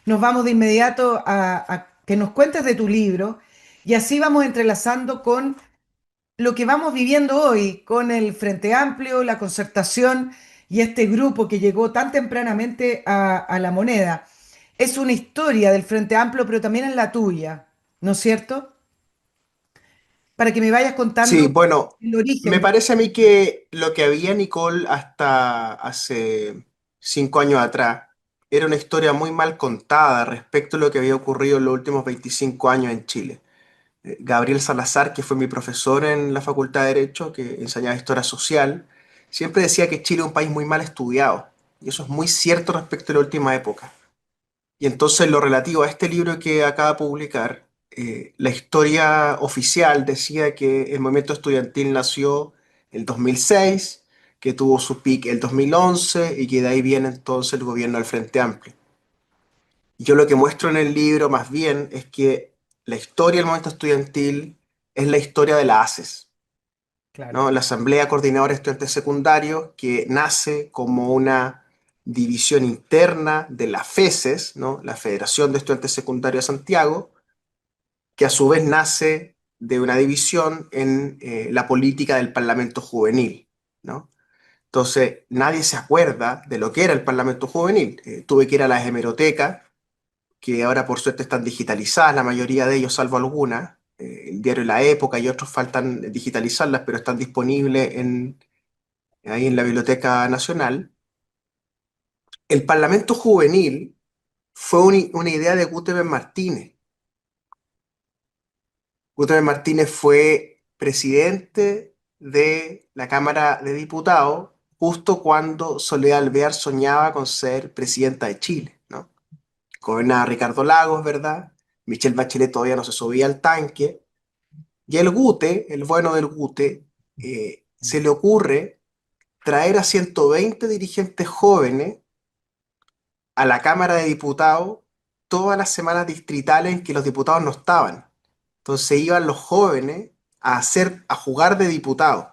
nos vamos de inmediato a que nos cuentes de tu libro y así vamos entrelazando con lo que vamos viviendo hoy, con el Frente Amplio, la Concertación y este grupo que llegó tan tempranamente a La Moneda. Es una historia del Frente Amplio, pero también es la tuya, ¿no es cierto? Para que me vayas Sí, contando bueno, el me origen. parece a mí que lo que había Nicole hasta hace 5 años atrás era una historia muy mal contada respecto a lo que había ocurrido en los últimos 25 años en Chile. Gabriel Salazar, que fue mi profesor en la Facultad de Derecho, que enseñaba historia social, siempre decía que Chile es un país muy mal estudiado. Y eso es muy cierto respecto a la última época. Y entonces, lo relativo a este libro que acaba de publicar, la historia oficial decía que el movimiento estudiantil nació el 2006, que tuvo su pic el 2011 y que de ahí viene entonces el gobierno del Frente Amplio. Y yo lo que muestro en el libro más bien es que la historia del movimiento estudiantil es la historia de la ACES, Claro. ¿no? La Asamblea Coordinadora de Estudiantes Secundarios, que nace como una división interna de la FESES, ¿no? La Federación de Estudiantes Secundarios de Santiago, que a su vez nace de una división en la política del Parlamento Juvenil, ¿no? Entonces, nadie se acuerda de lo que era el Parlamento Juvenil. Tuve que ir a las hemerotecas, que ahora por suerte están digitalizadas, la mayoría de ellos, salvo algunas. El diario La Época y otros faltan digitalizarlas, pero están disponibles ahí en la Biblioteca Nacional. El Parlamento Juvenil fue una idea de Guterres Martínez. Guterres Martínez fue presidente de la Cámara de Diputados justo cuando Soledad Alvear soñaba con ser presidenta de Chile, ¿no? Gobernaba Ricardo Lagos, ¿verdad? Michelle Bachelet todavía no se subía al tanque. Y el Gute, el bueno del Gute, se le ocurre traer a 120 dirigentes jóvenes a la Cámara de Diputados todas las semanas distritales en que los diputados no estaban. Entonces iban los jóvenes a jugar de diputados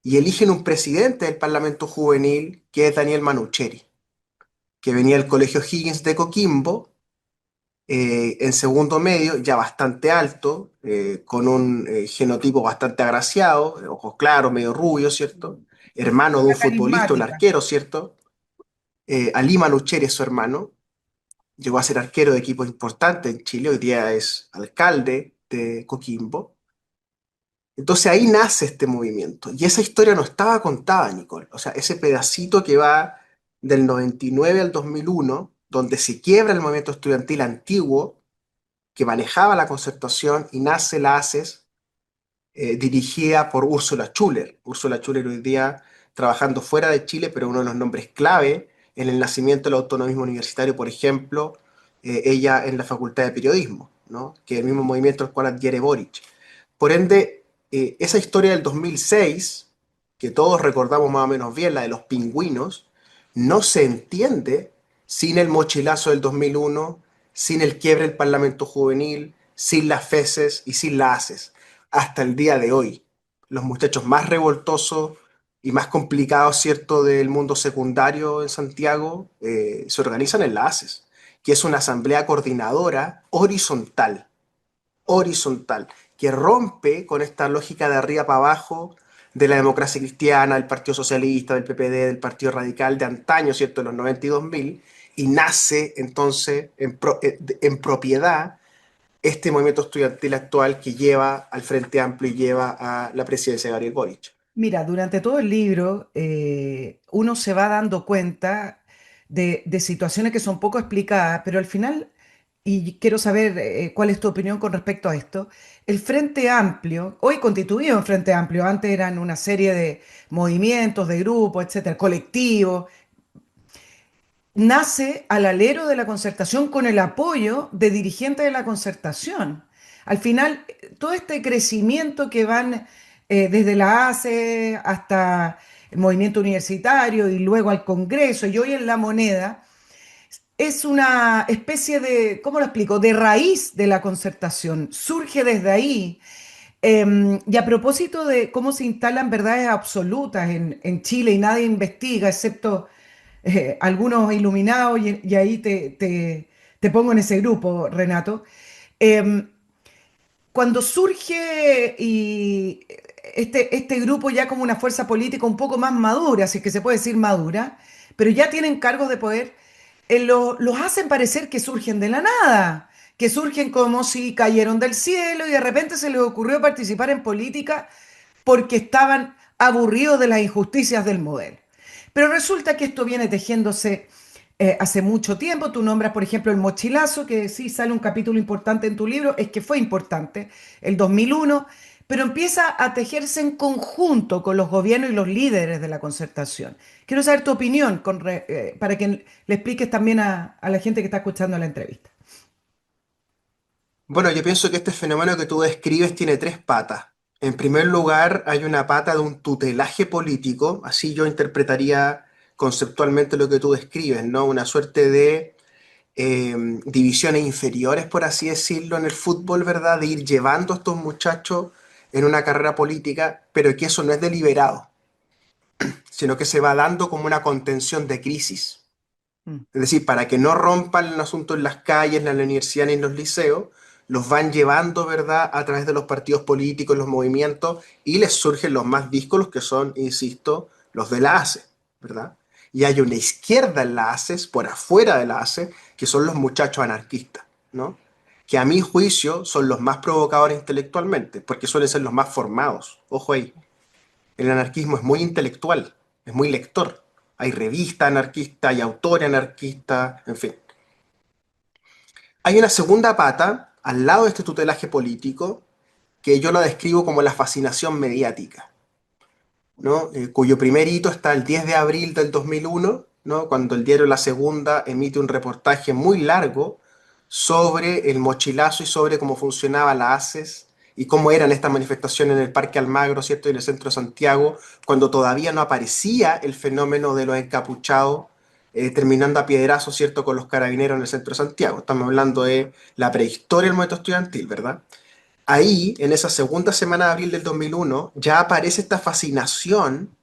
y eligen un presidente del Parlamento Juvenil que es Daniel Manucheri, que venía del Colegio Higgins de Coquimbo, en segundo medio, ya bastante alto, con un genotipo bastante agraciado, ojos claros, medio rubio, ¿cierto? Hermano de un Figura futbolista, un carismática. arquero, ¿cierto? Ali Manucheri es su hermano. Llegó a ser arquero de equipos importantes en Chile, hoy día es alcalde de Coquimbo. Entonces ahí nace este movimiento. Y esa historia no estaba contada, Nicole. O sea, ese pedacito que va del 99 al 2001, donde se quiebra el movimiento estudiantil antiguo, que manejaba la concertación y nace la ACES, dirigida por Úrsula Schuller. Úrsula Schuller hoy día trabajando fuera de Chile, pero uno de los nombres clave en el nacimiento del autonomismo universitario, por ejemplo, ella en la Facultad de Periodismo, ¿no? Que es el mismo movimiento al cual adhiere Boric. Por ende, esa historia del 2006, que todos recordamos más o menos bien, la de los pingüinos, no se entiende sin el mochilazo del 2001, sin el quiebre del Parlamento Juvenil, sin las FESES y sin las ACES. Hasta el día de hoy, los muchachos más revoltosos y más complicados, ¿cierto?, del mundo secundario en Santiago, se organizan en la ACES, que es una asamblea coordinadora horizontal, que rompe con esta lógica de arriba para abajo de la democracia cristiana, del Partido Socialista, del PPD, del Partido Radical de antaño, ¿cierto?, de los 90 y 2000, y nace entonces en propiedad este movimiento estudiantil actual que lleva al Frente Amplio y lleva a la presidencia de Gabriel Boric. Mira, durante todo el libro uno se va dando cuenta de situaciones que son poco explicadas, pero al final, y quiero saber cuál es tu opinión con respecto a esto, el Frente Amplio, hoy constituido en Frente Amplio, antes eran una serie de movimientos, de grupos, etcétera, colectivos, nace al alero de la concertación con el apoyo de dirigentes de la concertación. Al final, todo este crecimiento que van desde la ACE hasta el movimiento universitario y luego al Congreso y hoy en La Moneda, es una especie de, ¿cómo lo explico?, de raíz de la concertación. Surge desde ahí. Y a propósito de cómo se instalan verdades absolutas en Chile y nadie investiga, excepto algunos iluminados, y ahí te pongo en ese grupo, Renato. Em, Cuando surge este grupo ya como una fuerza política un poco más madura, si es que se puede decir madura, pero ya tienen cargos de poder, los hacen parecer que surgen de la nada, que surgen como si cayeron del cielo y de repente se les ocurrió participar en política porque estaban aburridos de las injusticias del modelo. Pero resulta que esto viene tejiéndose hace mucho tiempo. Tú nombras, por ejemplo, el mochilazo, que sí sale un capítulo importante en tu libro, es que fue importante, el 2001, pero empieza a tejerse en conjunto con los gobiernos y los líderes de la concertación. Quiero saber tu opinión para que le expliques también a la gente que está escuchando la entrevista. Bueno, yo pienso que este fenómeno que tú describes tiene tres patas. En primer lugar, hay una pata de un tutelaje político, así yo interpretaría conceptualmente lo que tú describes, ¿no? Una suerte de divisiones inferiores, por así decirlo, en el fútbol, ¿verdad? De ir llevando a estos muchachos en una carrera política, pero que eso no es deliberado, sino que se va dando como una contención de crisis. Mm. Es decir, para que no rompan el asunto en las calles, en la universidad ni en los liceos, los van llevando, ¿verdad?, a través de los partidos políticos, los movimientos, y les surgen los más díscolos, que son, insisto, los de la ACE, ¿verdad? Y hay una izquierda en la ACE, por afuera de la ACE, que son los muchachos anarquistas, ¿no? Que a mi juicio son los más provocadores intelectualmente, porque suelen ser los más formados. Ojo ahí, el anarquismo es muy intelectual, es muy lector. Hay revista anarquista, hay autor anarquista, en fin. Hay una segunda pata al lado de este tutelaje político que yo la describo como la fascinación mediática, ¿no? Cuyo primer hito está el 10 de abril del 2001, ¿no? Cuando el diario La Segunda emite un reportaje muy largo sobre el mochilazo y sobre cómo funcionaba la ACES y cómo eran estas manifestaciones en el Parque Almagro, ¿cierto? Y en el centro de Santiago, cuando todavía no aparecía el fenómeno de los encapuchados terminando a piedrazos, ¿cierto? Con los carabineros en el centro de Santiago. Estamos hablando de la prehistoria del movimiento estudiantil, ¿verdad? Ahí, en esa segunda semana de abril del 2001, ya aparece esta fascinación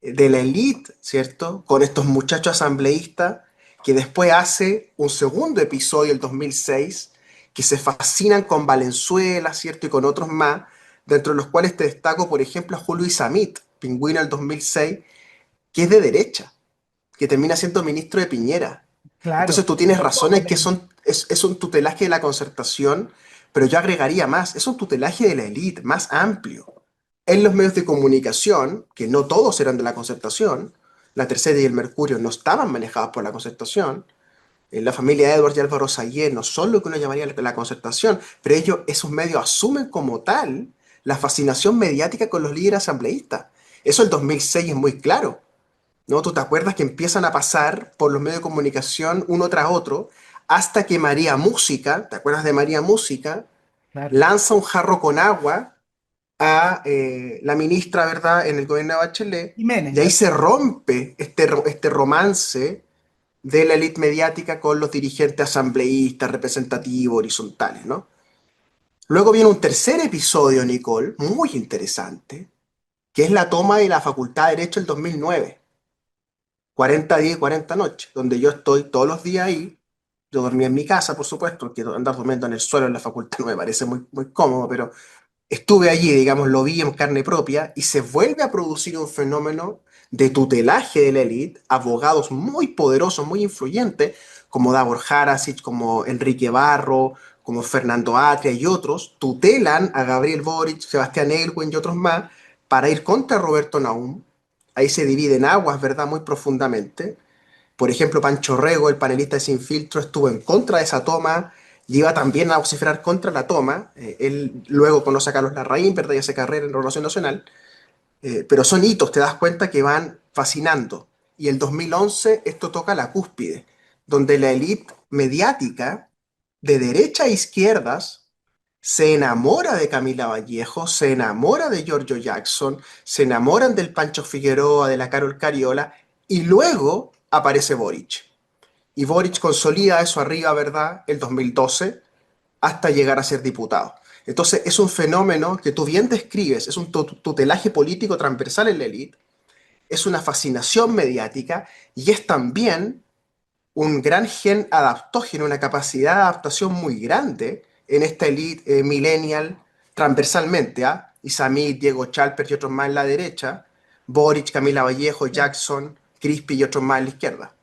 de la élite, ¿cierto? Con estos muchachos asambleístas que después hace un segundo episodio, el 2006, que se fascinan con Valenzuela, ¿cierto? Y con otros más, dentro de los cuales te destaco, por ejemplo, a Julio Isamit, Pingüino del 2006, que es de derecha, que termina siendo ministro de Piñera. Entonces Claro, tú tienes lo poco razones que también. es un tutelaje de la concertación, pero yo agregaría más, es un tutelaje de la élite, más amplio. En los medios de comunicación, que no todos eran de la concertación, la Tercera y el Mercurio no estaban manejados por la concertación, en la familia Edwards y Álvaro Sayé no son lo que uno llamaría la concertación, pero ellos, esos medios asumen como tal la fascinación mediática con los líderes asambleístas. Eso el 2006 es muy claro. ¿No? Tú te acuerdas que empiezan a pasar por los medios de comunicación uno tras otro, hasta que María Música, ¿te acuerdas de María Música? Claro. Lanza un jarro con agua a la ministra, ¿verdad?, en el gobierno de Bachelet, Jiménez, y ahí se rompe este romance de la élite mediática con los dirigentes asambleístas, representativos, horizontales, ¿no? Luego viene un tercer episodio, Nicole, muy interesante, que es la toma de la Facultad de Derecho el 2009. 40 días y 40 noches, donde yo estoy todos los días ahí. Yo dormía en mi casa, por supuesto, porque andar durmiendo en el suelo en la facultad no me parece muy, muy cómodo, pero estuve allí, digamos, lo vi en carne propia y se vuelve a producir un fenómeno de tutelaje de la élite, abogados muy poderosos, muy influyentes, como Davor Harasic, como Enrique Barro, como Fernando Atria y otros, tutelan a Gabriel Boric, Sebastián Elwin y otros más para ir contra Roberto Naum. Ahí se dividen aguas, ¿verdad? Muy profundamente. Por ejemplo, Pancho Rego, el panelista de Sin Filtro, estuvo en contra de esa toma y iba también a vociferar contra la toma. Él luego conoce a Carlos Larraín, ¿verdad? Y hace carrera en Relación Nacional. Pero son hitos, te das cuenta que van fascinando. Y el 2011 esto toca la cúspide, donde la élite mediática de derecha a izquierdas se enamora de Camila Vallejo, se enamora de Giorgio Jackson, se enamoran del Pancho Figueroa, de la Carol Cariola, y luego aparece Boric. Y Boric consolida eso arriba, ¿verdad?, el 2012, hasta llegar a ser diputado. Entonces es un fenómeno que tú bien describes, es un tutelaje político transversal en la élite, es una fascinación mediática y es también un gran gen adaptógeno, una capacidad de adaptación muy grande en esta elite millennial transversalmente, ¿ah? Isamit, Diego Chalper y otros más en la derecha, Boric, Camila Vallejo, Sí. Jackson, Crispi y otros más en la izquierda.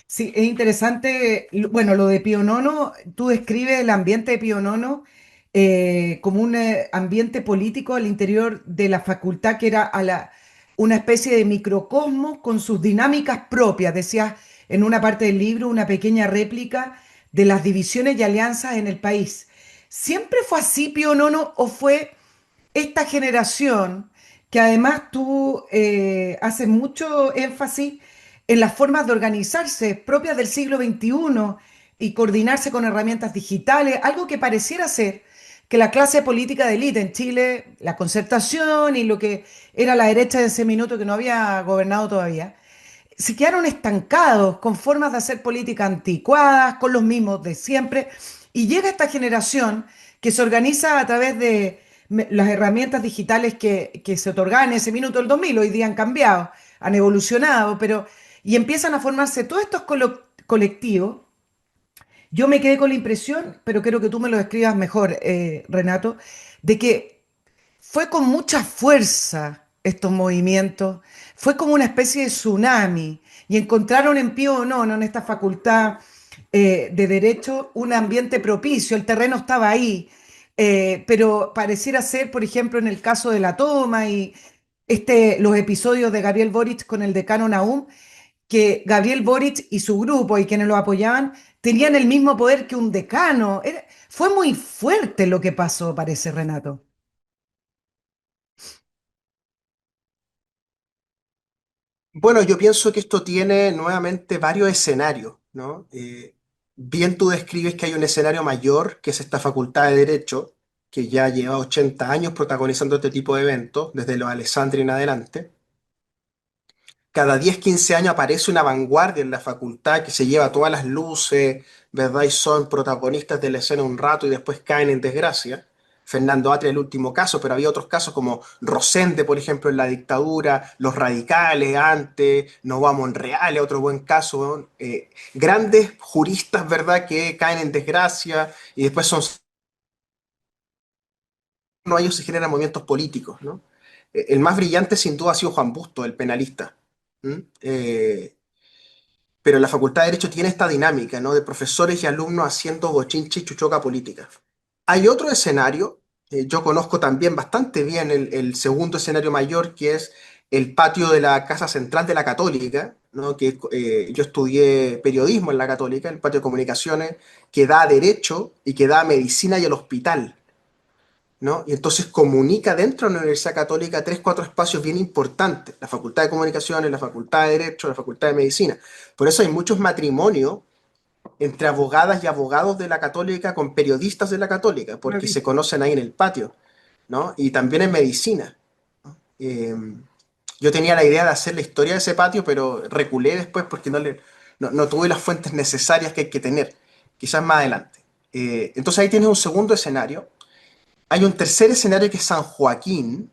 Sí, es interesante. Bueno, lo de Pío Nono, tú describes el ambiente de Pío Nono como un ambiente político al interior de la facultad que era una especie de microcosmos con sus dinámicas propias. Decías en una parte del libro una pequeña réplica de las divisiones y alianzas en el país. ¿Siempre fue así Pío Nono o fue esta generación, que además tú haces mucho énfasis en las formas de organizarse propias del siglo XXI y coordinarse con herramientas digitales, algo que pareciera ser que la clase política de élite en Chile, la concertación y lo que era la derecha de ese minuto que no había gobernado todavía, se quedaron estancados con formas de hacer política anticuadas, con los mismos de siempre, y llega esta generación que se organiza a través de las herramientas digitales que se otorgaban en ese minuto del 2000, hoy día han cambiado, han evolucionado, pero y empiezan a formarse todos estos colectivos. Yo me quedé con la impresión, pero quiero que tú me lo describas mejor, Renato, de que fue con mucha fuerza estos movimientos, fue como una especie de tsunami y encontraron en Pío Nono, en esta facultad de Derecho, un ambiente propicio, el terreno estaba ahí, pero pareciera ser, por ejemplo, en el caso de la toma y los episodios de Gabriel Boric con el decano Nahum, que Gabriel Boric y su grupo y quienes lo apoyaban tenían el mismo poder que un decano. Fue muy fuerte lo que pasó, parece, Renato. Bueno, yo pienso que esto tiene nuevamente varios escenarios, ¿no? Bien tú describes que hay un escenario mayor, que es esta facultad de Derecho, que ya lleva 80 años protagonizando este tipo de eventos, desde los Alessandri en adelante. Cada 10 15 años aparece una vanguardia en la facultad que se lleva todas las luces, ¿verdad? Y son protagonistas de la escena un rato y después caen en desgracia. Fernando Atria el último caso, pero había otros casos como Rosende, por ejemplo, en la dictadura, los radicales antes, Novoa Monreal, otro buen caso, ¿no? Grandes juristas, ¿verdad?, que caen en desgracia y después son, no, ellos se generan movimientos políticos, ¿no? El más brillante sin duda ha sido Juan Busto, el penalista. ¿Mm? Pero la Facultad de Derecho tiene esta dinámica, ¿no? De profesores y alumnos haciendo bochinche y chuchoca política. Hay otro escenario, yo conozco también bastante bien el segundo escenario mayor, que es el patio de la Casa Central de la Católica, ¿no? Que yo estudié periodismo en la Católica, el patio de comunicaciones, que da derecho y que da medicina y el hospital. ¿No? Y entonces comunica dentro de la Universidad Católica tres, cuatro espacios bien importantes, la Facultad de Comunicaciones, la Facultad de Derecho, la Facultad de Medicina. Por eso hay muchos matrimonios entre abogadas y abogados de la Católica con periodistas de la Católica, porque se conocen ahí en el patio, ¿no? Y también en medicina. Eh, yo tenía la idea de hacer la historia de ese patio, pero reculé después porque no tuve las fuentes necesarias que hay que tener, quizás más adelante. Entonces ahí tienes un segundo escenario. Hay un tercer escenario que es San Joaquín,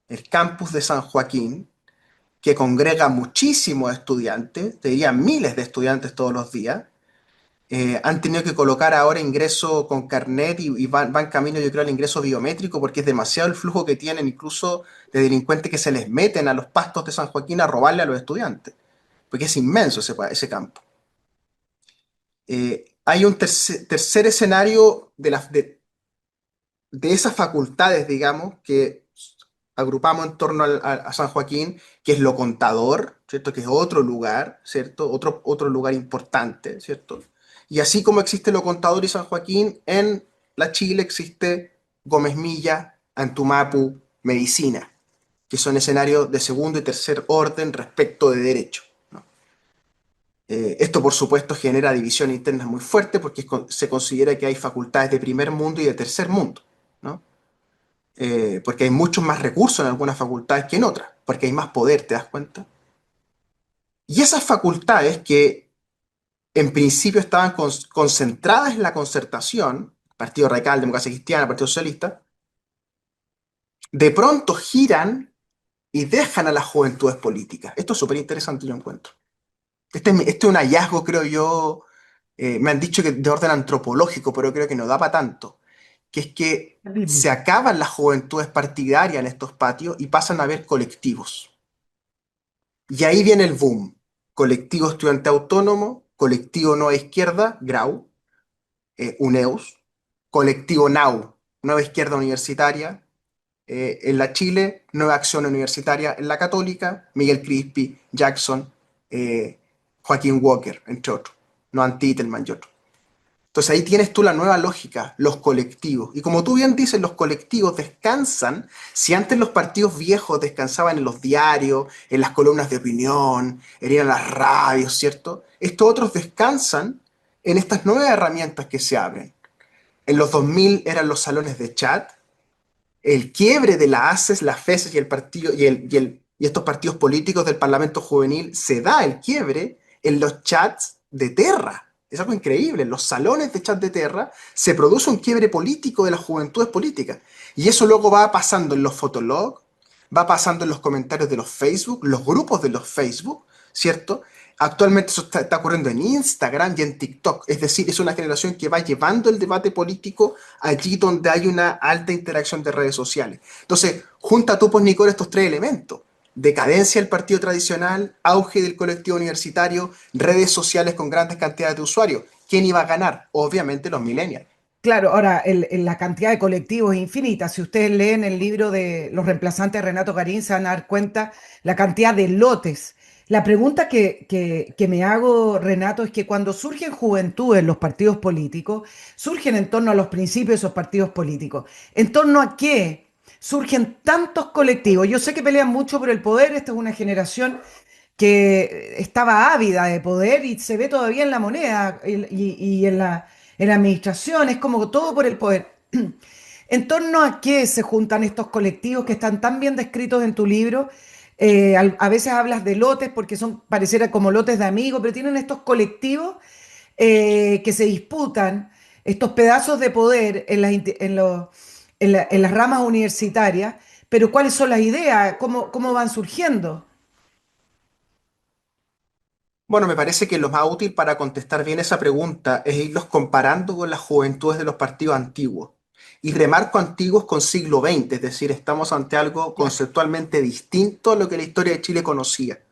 el campus de San Joaquín, que congrega muchísimos estudiantes, te diría miles de estudiantes todos los días. Han tenido que colocar ahora ingreso con carnet y van camino, yo creo, al ingreso biométrico porque es demasiado el flujo que tienen, incluso de delincuentes que se les meten a los pastos de San Joaquín a robarle a los estudiantes, porque es inmenso ese campo. Hay un tercer escenario de esas facultades, digamos, que agrupamos en torno a San Joaquín, que es lo contador, ¿cierto? Que es otro lugar, ¿cierto? Otro lugar importante, ¿cierto? Y así como existe lo contador y San Joaquín, en la Chile existe Gómez Milla, Antumapu, Medicina, que son escenarios de segundo y tercer orden respecto de derecho, ¿no? Esto, por supuesto, genera divisiones internas muy fuertes porque se considera que hay facultades de primer mundo y de tercer mundo, ¿no? Porque hay muchos más recursos en algunas facultades que en otras, porque hay más poder, ¿te das cuenta? Y esas facultades que en principio estaban concentradas en la concertación, Partido Radical, Democracia Cristiana, Partido Socialista, de pronto giran y dejan a las juventudes políticas. Esto es súper interesante, yo encuentro. Este es un hallazgo, creo yo, me han dicho que de orden antropológico, pero creo que no da para tanto, que es que se Dime. acaban las juventudes partidarias en estos patios y pasan a haber colectivos. Y ahí viene el boom. Colectivo estudiante autónomo, colectivo Nueva Izquierda, GRAU, UNEUS, colectivo NAU, Nueva Izquierda Universitaria, en la Chile, Nueva Acción Universitaria en la Católica, Miguel Crispi, Jackson, eh, Joaquín Walker, entre otros, Noam Titelman y otros. Entonces ahí tienes tú la nueva lógica, los colectivos. Y como tú bien dices, los colectivos descansan. Si antes los partidos viejos descansaban en los diarios, en las columnas de opinión, en las radios, ¿cierto? Estos otros descansan en estas nuevas herramientas que se abren. En los 2000 eran los salones de chat, el quiebre de la ACES, la FESES y el partido y estos partidos políticos del Parlamento Juvenil se da el quiebre en los chats de Terra. Es algo increíble. En los salones de chat de Terra se produce un quiebre político de las juventudes políticas. Y eso luego va pasando en los fotologs, va pasando en los comentarios de los Facebook, los grupos de los Facebook, ¿cierto? Actualmente eso está ocurriendo en Instagram y en TikTok. Es decir, es una generación que va llevando el debate político allí donde hay una alta interacción de redes sociales. Entonces, junta tú, pues, Nicole, estos tres elementos. Decadencia del partido tradicional, auge del colectivo universitario, redes sociales con grandes cantidades de usuarios. ¿Quién iba a ganar? Obviamente los millennials. Claro, ahora la cantidad de colectivos es infinita. Si ustedes leen el libro de Los reemplazantes de Renato Garín, se van a dar cuenta la cantidad de lotes. La pregunta que me hago, Renato, es que cuando surgen juventudes en los partidos políticos, surgen en torno a los principios de esos partidos políticos. ¿En torno a qué surgen tantos colectivos? Yo sé que pelean mucho por el poder. Esta es una generación que estaba ávida de poder y se ve todavía en la moneda y en la administración, es como todo por el poder. ¿En torno a qué se juntan estos colectivos que están tan bien descritos en tu libro? A veces hablas de lotes porque son, pareciera como lotes de amigos, pero tienen estos colectivos que se disputan, estos pedazos de poder en las ramas universitarias, pero ¿cuáles son las ideas? ¿Cómo van surgiendo? Bueno, me parece que lo más útil para contestar bien esa pregunta es irlos comparando con las juventudes de los partidos antiguos. Y remarco antiguos con siglo XX, es decir, estamos ante algo conceptualmente distinto a lo que la historia de Chile conocía.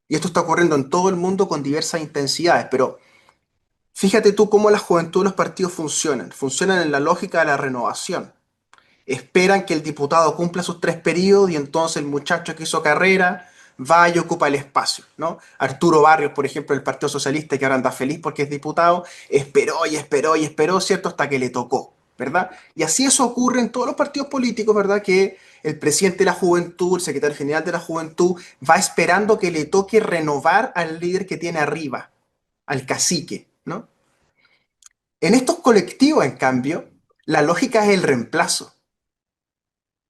Y esto está ocurriendo en todo el mundo con diversas intensidades, pero fíjate tú cómo la juventud de los partidos funcionan. Funcionan en la lógica de la renovación. Esperan que el diputado cumpla sus 3 periodos y entonces el muchacho que hizo carrera va y ocupa el espacio, ¿no? Arturo Barrios, por ejemplo, del Partido Socialista, que ahora anda feliz porque es diputado, esperó y esperó y esperó, ¿cierto? Hasta que le tocó, ¿verdad? Y así eso ocurre en todos los partidos políticos, ¿verdad? Que el presidente de la juventud, el secretario general de la juventud, va esperando que le toque renovar al líder que tiene arriba, al cacique, ¿no? En estos colectivos, en cambio, la lógica es el reemplazo.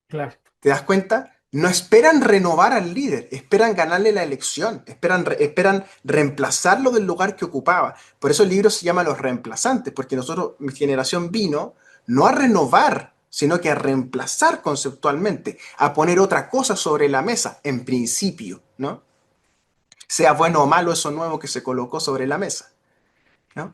Claro. ¿Te das cuenta? No esperan renovar al líder, esperan ganarle la elección, esperan reemplazarlo del lugar que ocupaba. Por eso el libro se llama Los reemplazantes, porque nosotros, mi generación vino no a renovar, sino que a reemplazar conceptualmente, a poner otra cosa sobre la mesa, en principio, ¿no? Sea bueno o malo eso nuevo que se colocó sobre la mesa, ¿no?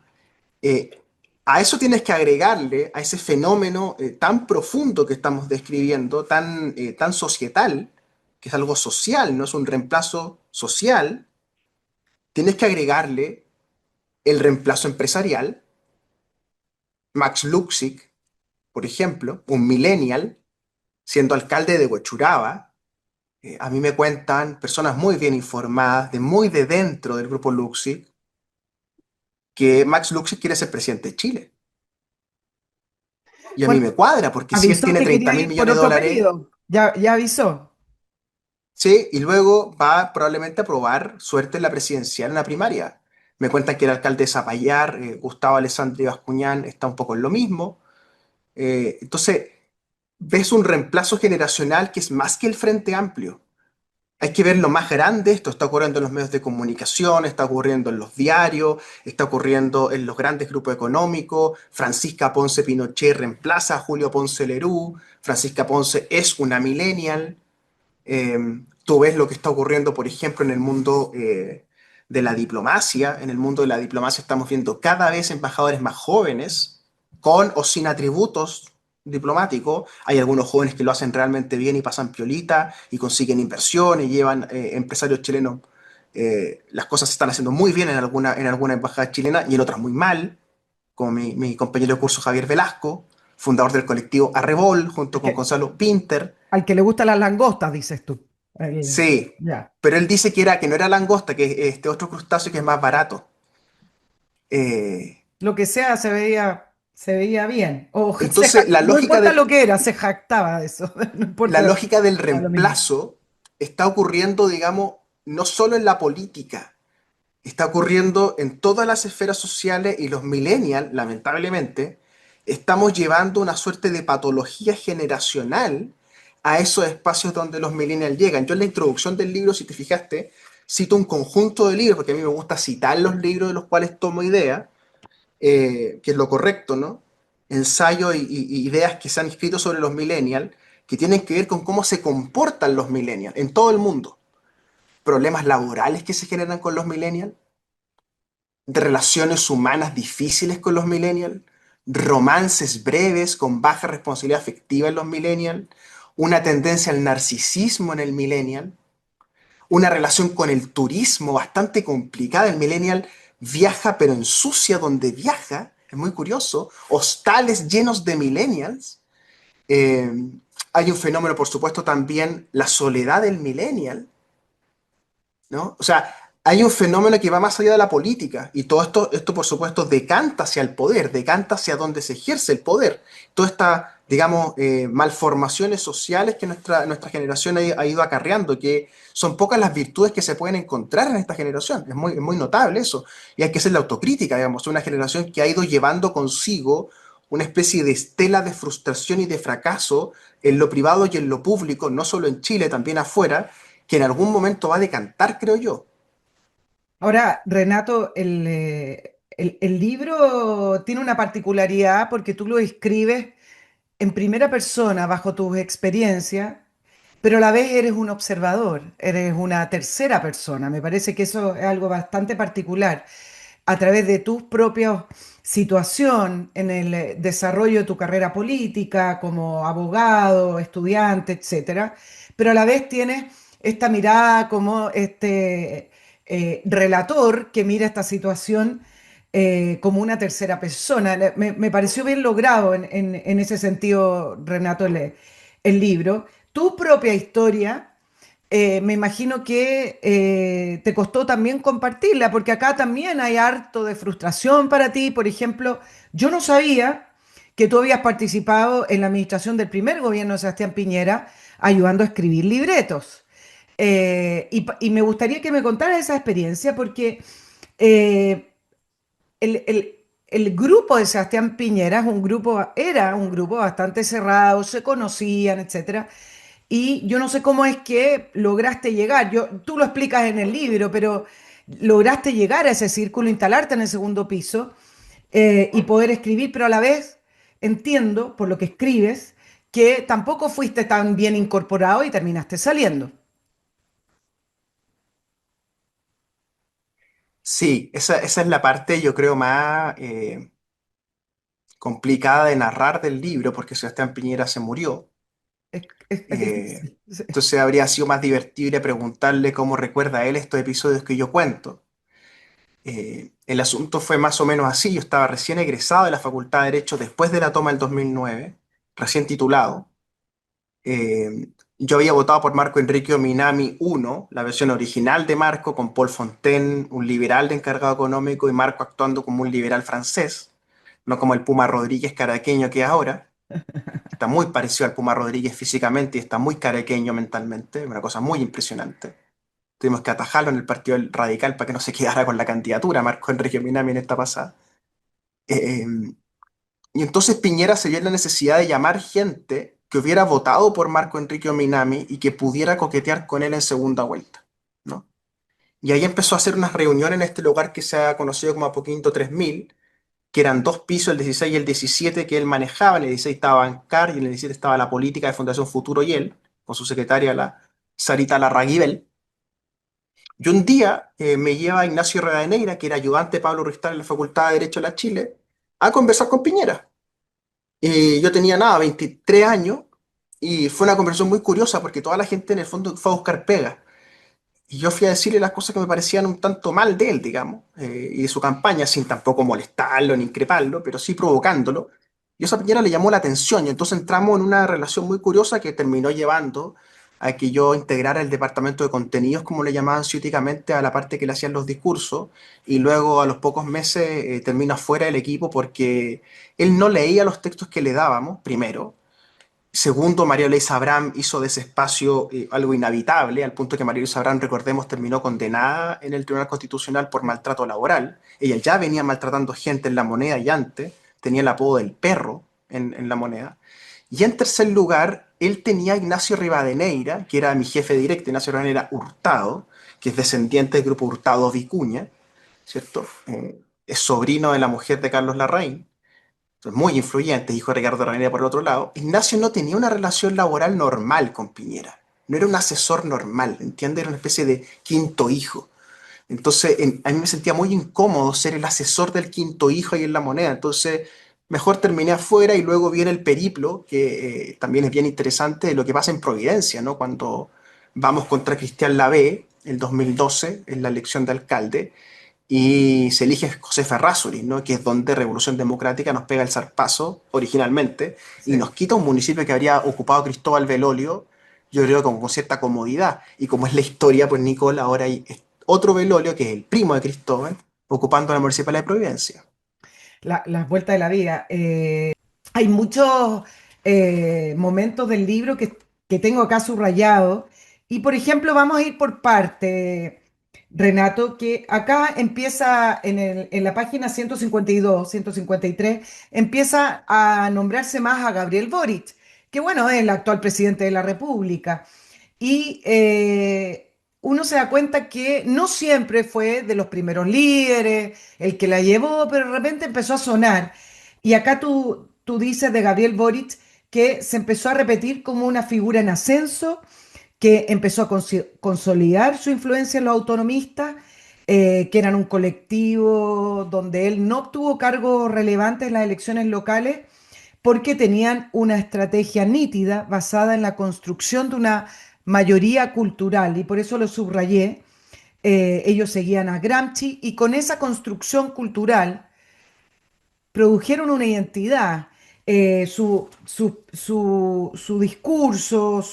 Eh, a eso tienes que agregarle, a ese fenómeno tan profundo que estamos describiendo, tan societal, que es algo social, no es un reemplazo social, tienes que agregarle el reemplazo empresarial. Max Luxic, por ejemplo, un millennial, siendo alcalde de Huechuraba, a mí me cuentan personas muy bien informadas, de muy de dentro del grupo Luxic, que Max Luxic quiere ser presidente de Chile. Y a mí Bueno, me cuadra, porque si él avisó tiene que 30 quería mil ir por millones de otro dólares, periodo. Ya avisó. sí, y luego va probablemente a probar suerte en la presidencial en la primaria. Me cuentan que el alcalde de Zapallar, Gustavo Alessandri Bascuñán, está un poco en lo mismo. Entonces, ves un reemplazo generacional que es más que el Frente Amplio. Hay que ver lo más grande. Esto está ocurriendo en los medios de comunicación, está ocurriendo en los diarios, está ocurriendo en los grandes grupos económicos. Francisca Ponce Pinochet reemplaza a Julio Ponce Lerú. Francisca Ponce es una millennial. Tú ves lo que está ocurriendo, por ejemplo, en el mundo de la diplomacia. En el mundo de la diplomacia estamos viendo cada vez embajadores más jóvenes, con o sin atributos diplomáticos. Hay algunos jóvenes que lo hacen realmente bien y pasan piolita y consiguen inversiones y llevan empresarios chilenos. Las cosas se están haciendo muy bien en alguna embajada chilena y en otras muy mal, como mi compañero de curso Javier Velasco, fundador del colectivo Arrebol, junto Es con que Gonzalo Pinter. al que le gustan las langostas, dices tú. Sí, Ya. pero él dice que no era langosta, que es este otro crustáceo que es más barato. Eh, Lo que sea se veía bien. O entonces, no importa lo que era, se jactaba de eso. No la importa, lógica del da lo mismo. reemplazo está ocurriendo, digamos, no solo en la política, está ocurriendo en todas las esferas sociales y los millennials, lamentablemente, estamos llevando una suerte de patología generacional a esos espacios donde los millennials llegan. Yo en la introducción del libro, si te fijaste, cito un conjunto de libros, porque a mí me gusta citar los libros de los cuales tomo idea, que es lo correcto, ¿no? Ensayos y ideas que se han escrito sobre los millennials, que tienen que ver con cómo se comportan los millennials en todo el mundo. Problemas laborales que se generan con los millennials, de relaciones humanas difíciles con los millennials, romances breves con baja responsabilidad afectiva en los millennials, una tendencia al narcisismo en el millennial, una relación con el turismo bastante complicada. El millennial viaja pero ensucia donde viaja, es muy curioso, hostales llenos de millennials. Eh, Hay un fenómeno, por supuesto, también la soledad del millennial, ¿no? O sea, hay un fenómeno que va más allá de la política y todo esto por supuesto, decanta hacia el poder, decanta hacia donde se ejerce el poder. Toda esta, digamos, malformaciones sociales que nuestra generación ha ido acarreando, que son pocas las virtudes que se pueden encontrar en esta generación. Es muy notable eso. Y hay que hacer la autocrítica, digamos, una generación que ha ido llevando consigo una especie de estela de frustración y de fracaso en lo privado y en lo público, no solo en Chile, también afuera, que en algún momento va a decantar, creo yo. Ahora, Renato, el libro tiene una particularidad porque tú lo escribes en primera persona, bajo tus experiencias, pero a la vez eres un observador, eres una tercera persona. Me parece que eso es algo bastante particular. A través de tu propia situación en el desarrollo de tu carrera política, como abogado, estudiante, etcétera, pero a la vez tienes esta mirada como este relator que mira esta situación como una tercera persona. Me pareció bien logrado en ese sentido, Renato, el libro. Tu propia historia, me imagino que te costó también compartirla, porque acá también hay harto de frustración para ti. Por ejemplo, yo no sabía que tú habías participado en la administración del primer gobierno de Sebastián Piñera ayudando a escribir libretos. Y me gustaría que me contaras esa experiencia porque eh, el grupo de Sebastián Piñera era un grupo bastante cerrado, se conocían, etcétera. Y yo no sé cómo es que lograste llegar. Tú lo explicas en el libro, pero lograste llegar a ese círculo, instalarte en el segundo piso y poder escribir, pero a la vez entiendo, por lo que escribes, que tampoco fuiste tan bien incorporado y terminaste saliendo. Sí, esa es la parte, yo creo, más complicada de narrar del libro, porque Sebastián Piñera se murió. Es difícil. Sí. Entonces habría sido más divertible preguntarle cómo recuerda él estos episodios que yo cuento. El asunto fue más o menos así. Yo estaba recién egresado de la Facultad de Derecho después de la toma del 2009, recién titulado. Eh, yo había votado por Marco Enrique Minami I, la versión original de Marco, con Paul Fontaine, un liberal de encargado económico, y Marco actuando como un liberal francés, no como el Puma Rodríguez caraqueño que es ahora. Está muy parecido al Puma Rodríguez físicamente y está muy caraqueño mentalmente, una cosa muy impresionante. Tuvimos que atajarlo en el Partido Radical para que no se quedara con la candidatura, Marco Enrique Minami en esta pasada. Eh, y entonces Piñera se vio en la necesidad de llamar gente que hubiera votado por Marco Enrique Minami y que pudiera coquetear con él en segunda vuelta, ¿no? Y ahí empezó a hacer unas reuniones en este lugar que se ha conocido como Apoquinto 3000, que eran dos pisos, el 16 y el 17, que él manejaba. En el 16 estaba Bancar y en el 17 estaba la política de Fundación Futuro y él, con su secretaria, la Sarita Larraguibel. Y un día me lleva Ignacio Rivadeneira, que era ayudante de Pablo Ruiz en la Facultad de Derecho de la Chile, a conversar con Piñera. Y yo tenía nada, 23 años, y fue una conversación muy curiosa porque toda la gente en el fondo fue a buscar pega. Y yo fui a decirle las cosas que me parecían un tanto mal de él, digamos, y de su campaña, sin tampoco molestarlo ni increparlo, pero sí provocándolo. Y esa Piñera le llamó la atención, y entonces entramos en una relación muy curiosa que terminó llevando a que yo integrara el departamento de contenidos, como le llamaban ciúticamente, a la parte que le hacían los discursos, y luego a los pocos meses termina fuera del equipo porque él no leía los textos que le dábamos, primero. Segundo, María Luisa Abraham hizo de ese espacio algo inhabitable, al punto que María Luisa Abraham, recordemos, terminó condenada en el Tribunal Constitucional por maltrato laboral. Ella ya venía maltratando gente en La Moneda y antes, tenía el apodo del perro en La Moneda. Y en tercer lugar, él tenía a Ignacio Rivadeneira, que era mi jefe directo, Ignacio Rivadeneira Hurtado, que es descendiente del grupo Hurtado Vicuña, ¿cierto? Es sobrino de la mujer de Carlos Larraín, muy influyente, hijo de Ricardo Ramírez por el otro lado. Ignacio no tenía una relación laboral normal con Piñera. No era un asesor normal, ¿entiendes? Era una especie de quinto hijo. Entonces, a mí me sentía muy incómodo ser el asesor del quinto hijo ahí en La Moneda. Entonces, mejor terminé afuera y luego viene el periplo, que también es bien interesante, de lo que pasa en Providencia, ¿no? Cuando vamos contra Cristian Lavé, el 2012, en la elección de alcalde, y se elige José Ferrazuri, ¿no? Que es donde Revolución Democrática nos pega el zarpazo originalmente y Sí. nos quita un municipio que habría ocupado Cristóbal Belolio, yo creo que con cierta comodidad. Y como es la historia, pues Nicole, ahora hay otro Belolio, que es el primo de Cristóbal, ocupando la municipalidad de Providencia. Las vueltas de la vida. Hay muchos momentos del libro que tengo acá subrayado. Y por ejemplo, vamos a ir por parte, Renato, que acá empieza en la página 152, 153, empieza a nombrarse más a Gabriel Boric, que bueno, es el actual presidente de la República. Y uno se da cuenta que no siempre fue de los primeros líderes, el que la llevó, pero de repente empezó a sonar. Y acá tú dices de Gabriel Boric que se empezó a repetir como una figura en ascenso, que empezó a consolidar su influencia en los autonomistas, que eran un colectivo donde él no obtuvo cargos relevantes en las elecciones locales porque tenían una estrategia nítida basada en la construcción de una mayoría cultural, y por eso lo subrayé. Ellos seguían a Gramsci y con esa construcción cultural produjeron una identidad. Su discurso,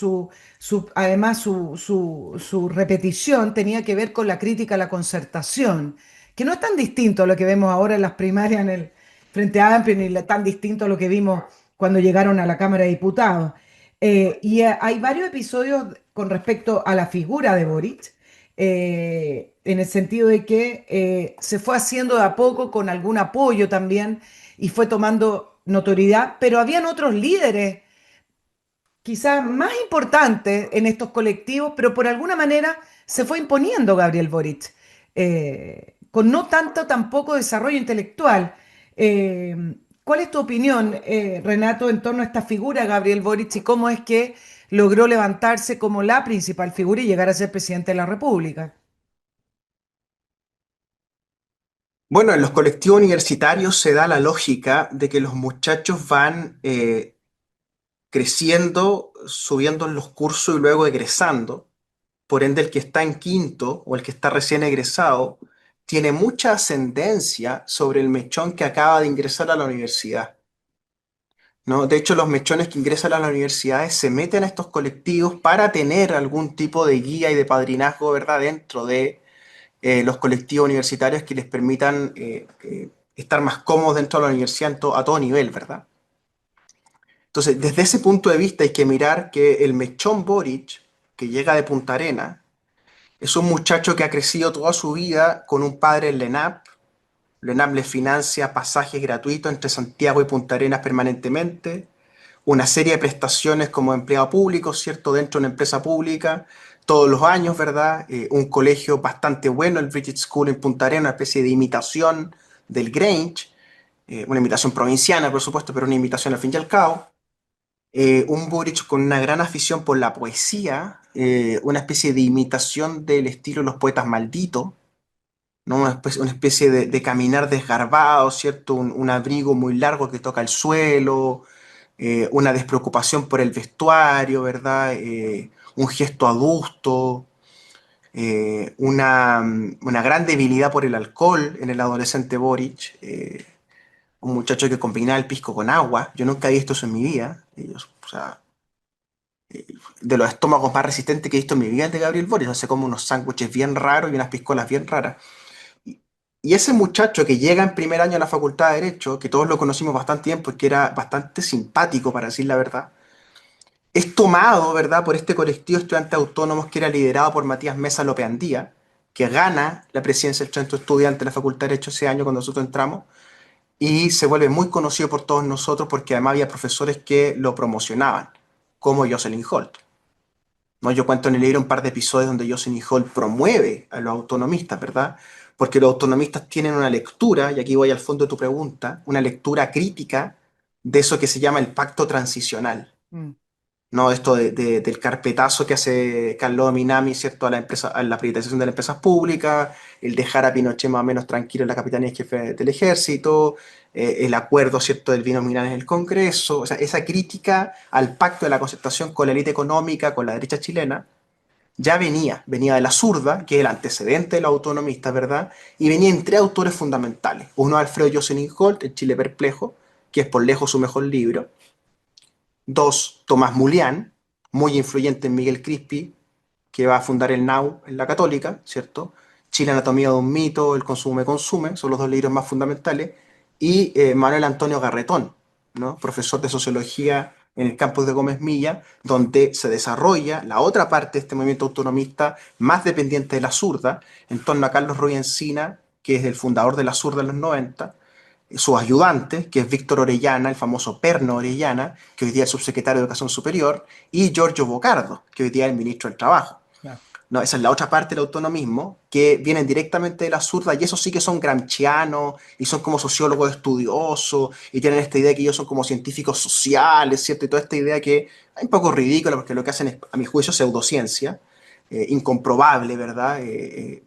además su repetición tenía que ver con la crítica a la concertación, que no es tan distinto a lo que vemos ahora en las primarias en el Frente Amplio, ni tan distinto a lo que vimos cuando llegaron a la Cámara de Diputados. Hay varios episodios con respecto a la figura de Boric, en el sentido de que se fue haciendo de a poco con algún apoyo también y fue tomando notoriedad, pero habían otros líderes quizás más importantes en estos colectivos, pero por alguna manera se fue imponiendo Gabriel Boric, con no tanto tampoco desarrollo intelectual. ¿Cuál es tu opinión, Renato, en torno a esta figura, Gabriel Boric, y cómo es que logró levantarse como la principal figura y llegar a ser presidente de la República? Bueno, en los colectivos universitarios se da la lógica de que los muchachos van creciendo, subiendo en los cursos y luego egresando. Por ende, el que está en quinto o el que está recién egresado tiene mucha ascendencia sobre el mechón que acaba de ingresar a la universidad, ¿no? De hecho, los mechones que ingresan a las universidades se meten a estos colectivos para tener algún tipo de guía y de padrinazgo, ¿verdad?, dentro de los colectivos universitarios que les permitan estar más cómodos dentro de la universidad a todo nivel, ¿verdad? Entonces, desde ese punto de vista hay que mirar que el mechón Boric, que llega de Punta Arenas, es un muchacho que ha crecido toda su vida con un padre en la ENAP. La ENAP le financia pasajes gratuitos entre Santiago y Punta Arenas permanentemente, una serie de prestaciones como empleado público, ¿cierto? Dentro de una empresa pública, todos los años, ¿verdad? Un colegio bastante bueno, el British School en Punta Arenas, una especie de imitación del Grange, una imitación provinciana, por supuesto, pero una imitación al fin y al cabo. Un Boric con una gran afición por la poesía, una especie de imitación del estilo de los poetas malditos, ¿no? Una especie de caminar desgarbado, ¿cierto? Un abrigo muy largo que toca el suelo, una despreocupación por el vestuario, ¿verdad? Un gesto adusto, una gran debilidad por el alcohol en el adolescente Boric, un muchacho que combinaba el pisco con agua. Yo nunca he visto eso en mi vida. O sea, de los estómagos más resistentes que he visto en mi vida es de Gabriel Boric. Hace como unos sándwiches bien raros y unas piscolas bien raras. Y, y ese muchacho que llega en primer año a la Facultad de Derecho, que todos lo conocimos bastante tiempo y que era bastante simpático, para decir la verdad, es tomado, ¿verdad?, por este colectivo de estudiantes autónomos que era liderado por Matías Mesa Lopeandía, que gana la presidencia del Centro Estudiante de la Facultad de Derecho ese año cuando nosotros entramos, y se vuelve muy conocido por todos nosotros porque además había profesores que lo promocionaban, como Jocelyn Holt. ¿No? Yo cuento en el libro un par de episodios donde Jocelyn Holt promueve a los autonomistas, ¿verdad? Porque los autonomistas tienen una lectura, y aquí voy al fondo de tu pregunta, una lectura crítica de eso que se llama el pacto transicional. Mm. ¿No? Esto del carpetazo que hace Carlos Minami, ¿cierto? A la empresa, a la privatización de las empresas públicas, el dejar a Pinochet más o menos tranquilo en la capitanía y jefe del ejército, el acuerdo, ¿cierto?, del binominal en el Congreso, o sea, esa crítica al pacto de la concertación con la élite económica, con la derecha chilena, ya venía de la zurda, que es el antecedente de los autonomistas, ¿verdad? Y venía en tres autores fundamentales. Uno, Alfredo Jocelyn Holt, El Chile Perplejo, que es por lejos su mejor libro. Dos, Tomás Mulián, muy influyente en Miguel Crispi, que va a fundar el NAU en la Católica, ¿cierto? Chile, Anatomía de un mito, El consumo me consume, son los dos libros más fundamentales. Y Manuel Antonio Garretón, ¿no? Profesor de sociología en el campus de Gómez Milla, donde se desarrolla la otra parte de este movimiento autonomista más dependiente de la zurda, en torno a Carlos Ruy Encina, que es el fundador de la zurda en los 90, su ayudante, que es Víctor Orellana, el famoso Perno Orellana, que hoy día es subsecretario de Educación Superior, y Giorgio Bocardo, que hoy día es el ministro del Trabajo. Claro. No, esa es la otra parte del autonomismo, que vienen directamente de la zurda, y esos sí que son gramscianos, y son como sociólogos estudiosos, y tienen esta idea de que ellos son como científicos sociales, ¿cierto? Y toda esta idea que es un poco ridícula, porque lo que hacen es, a mi juicio, pseudociencia, incomprobable, ¿verdad?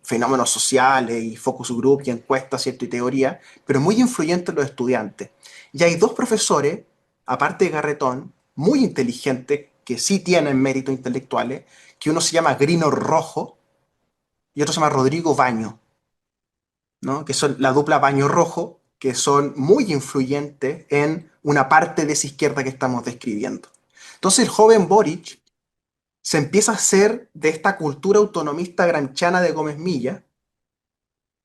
Fenómenos sociales y focus group y encuestas, ¿cierto? Y teoría, pero muy influyente en los estudiantes. Y hay dos profesores, aparte de Garretón, muy inteligentes, que sí tienen méritos intelectuales, que uno se llama Grino Rojo y otro se llama Rodrigo Baño, ¿no? Que son la dupla Baño Rojo, que son muy influyentes en una parte de esa izquierda que estamos describiendo. Entonces el joven Boric se empieza a hacer de esta cultura autonomista gramsciana de Gómez Milla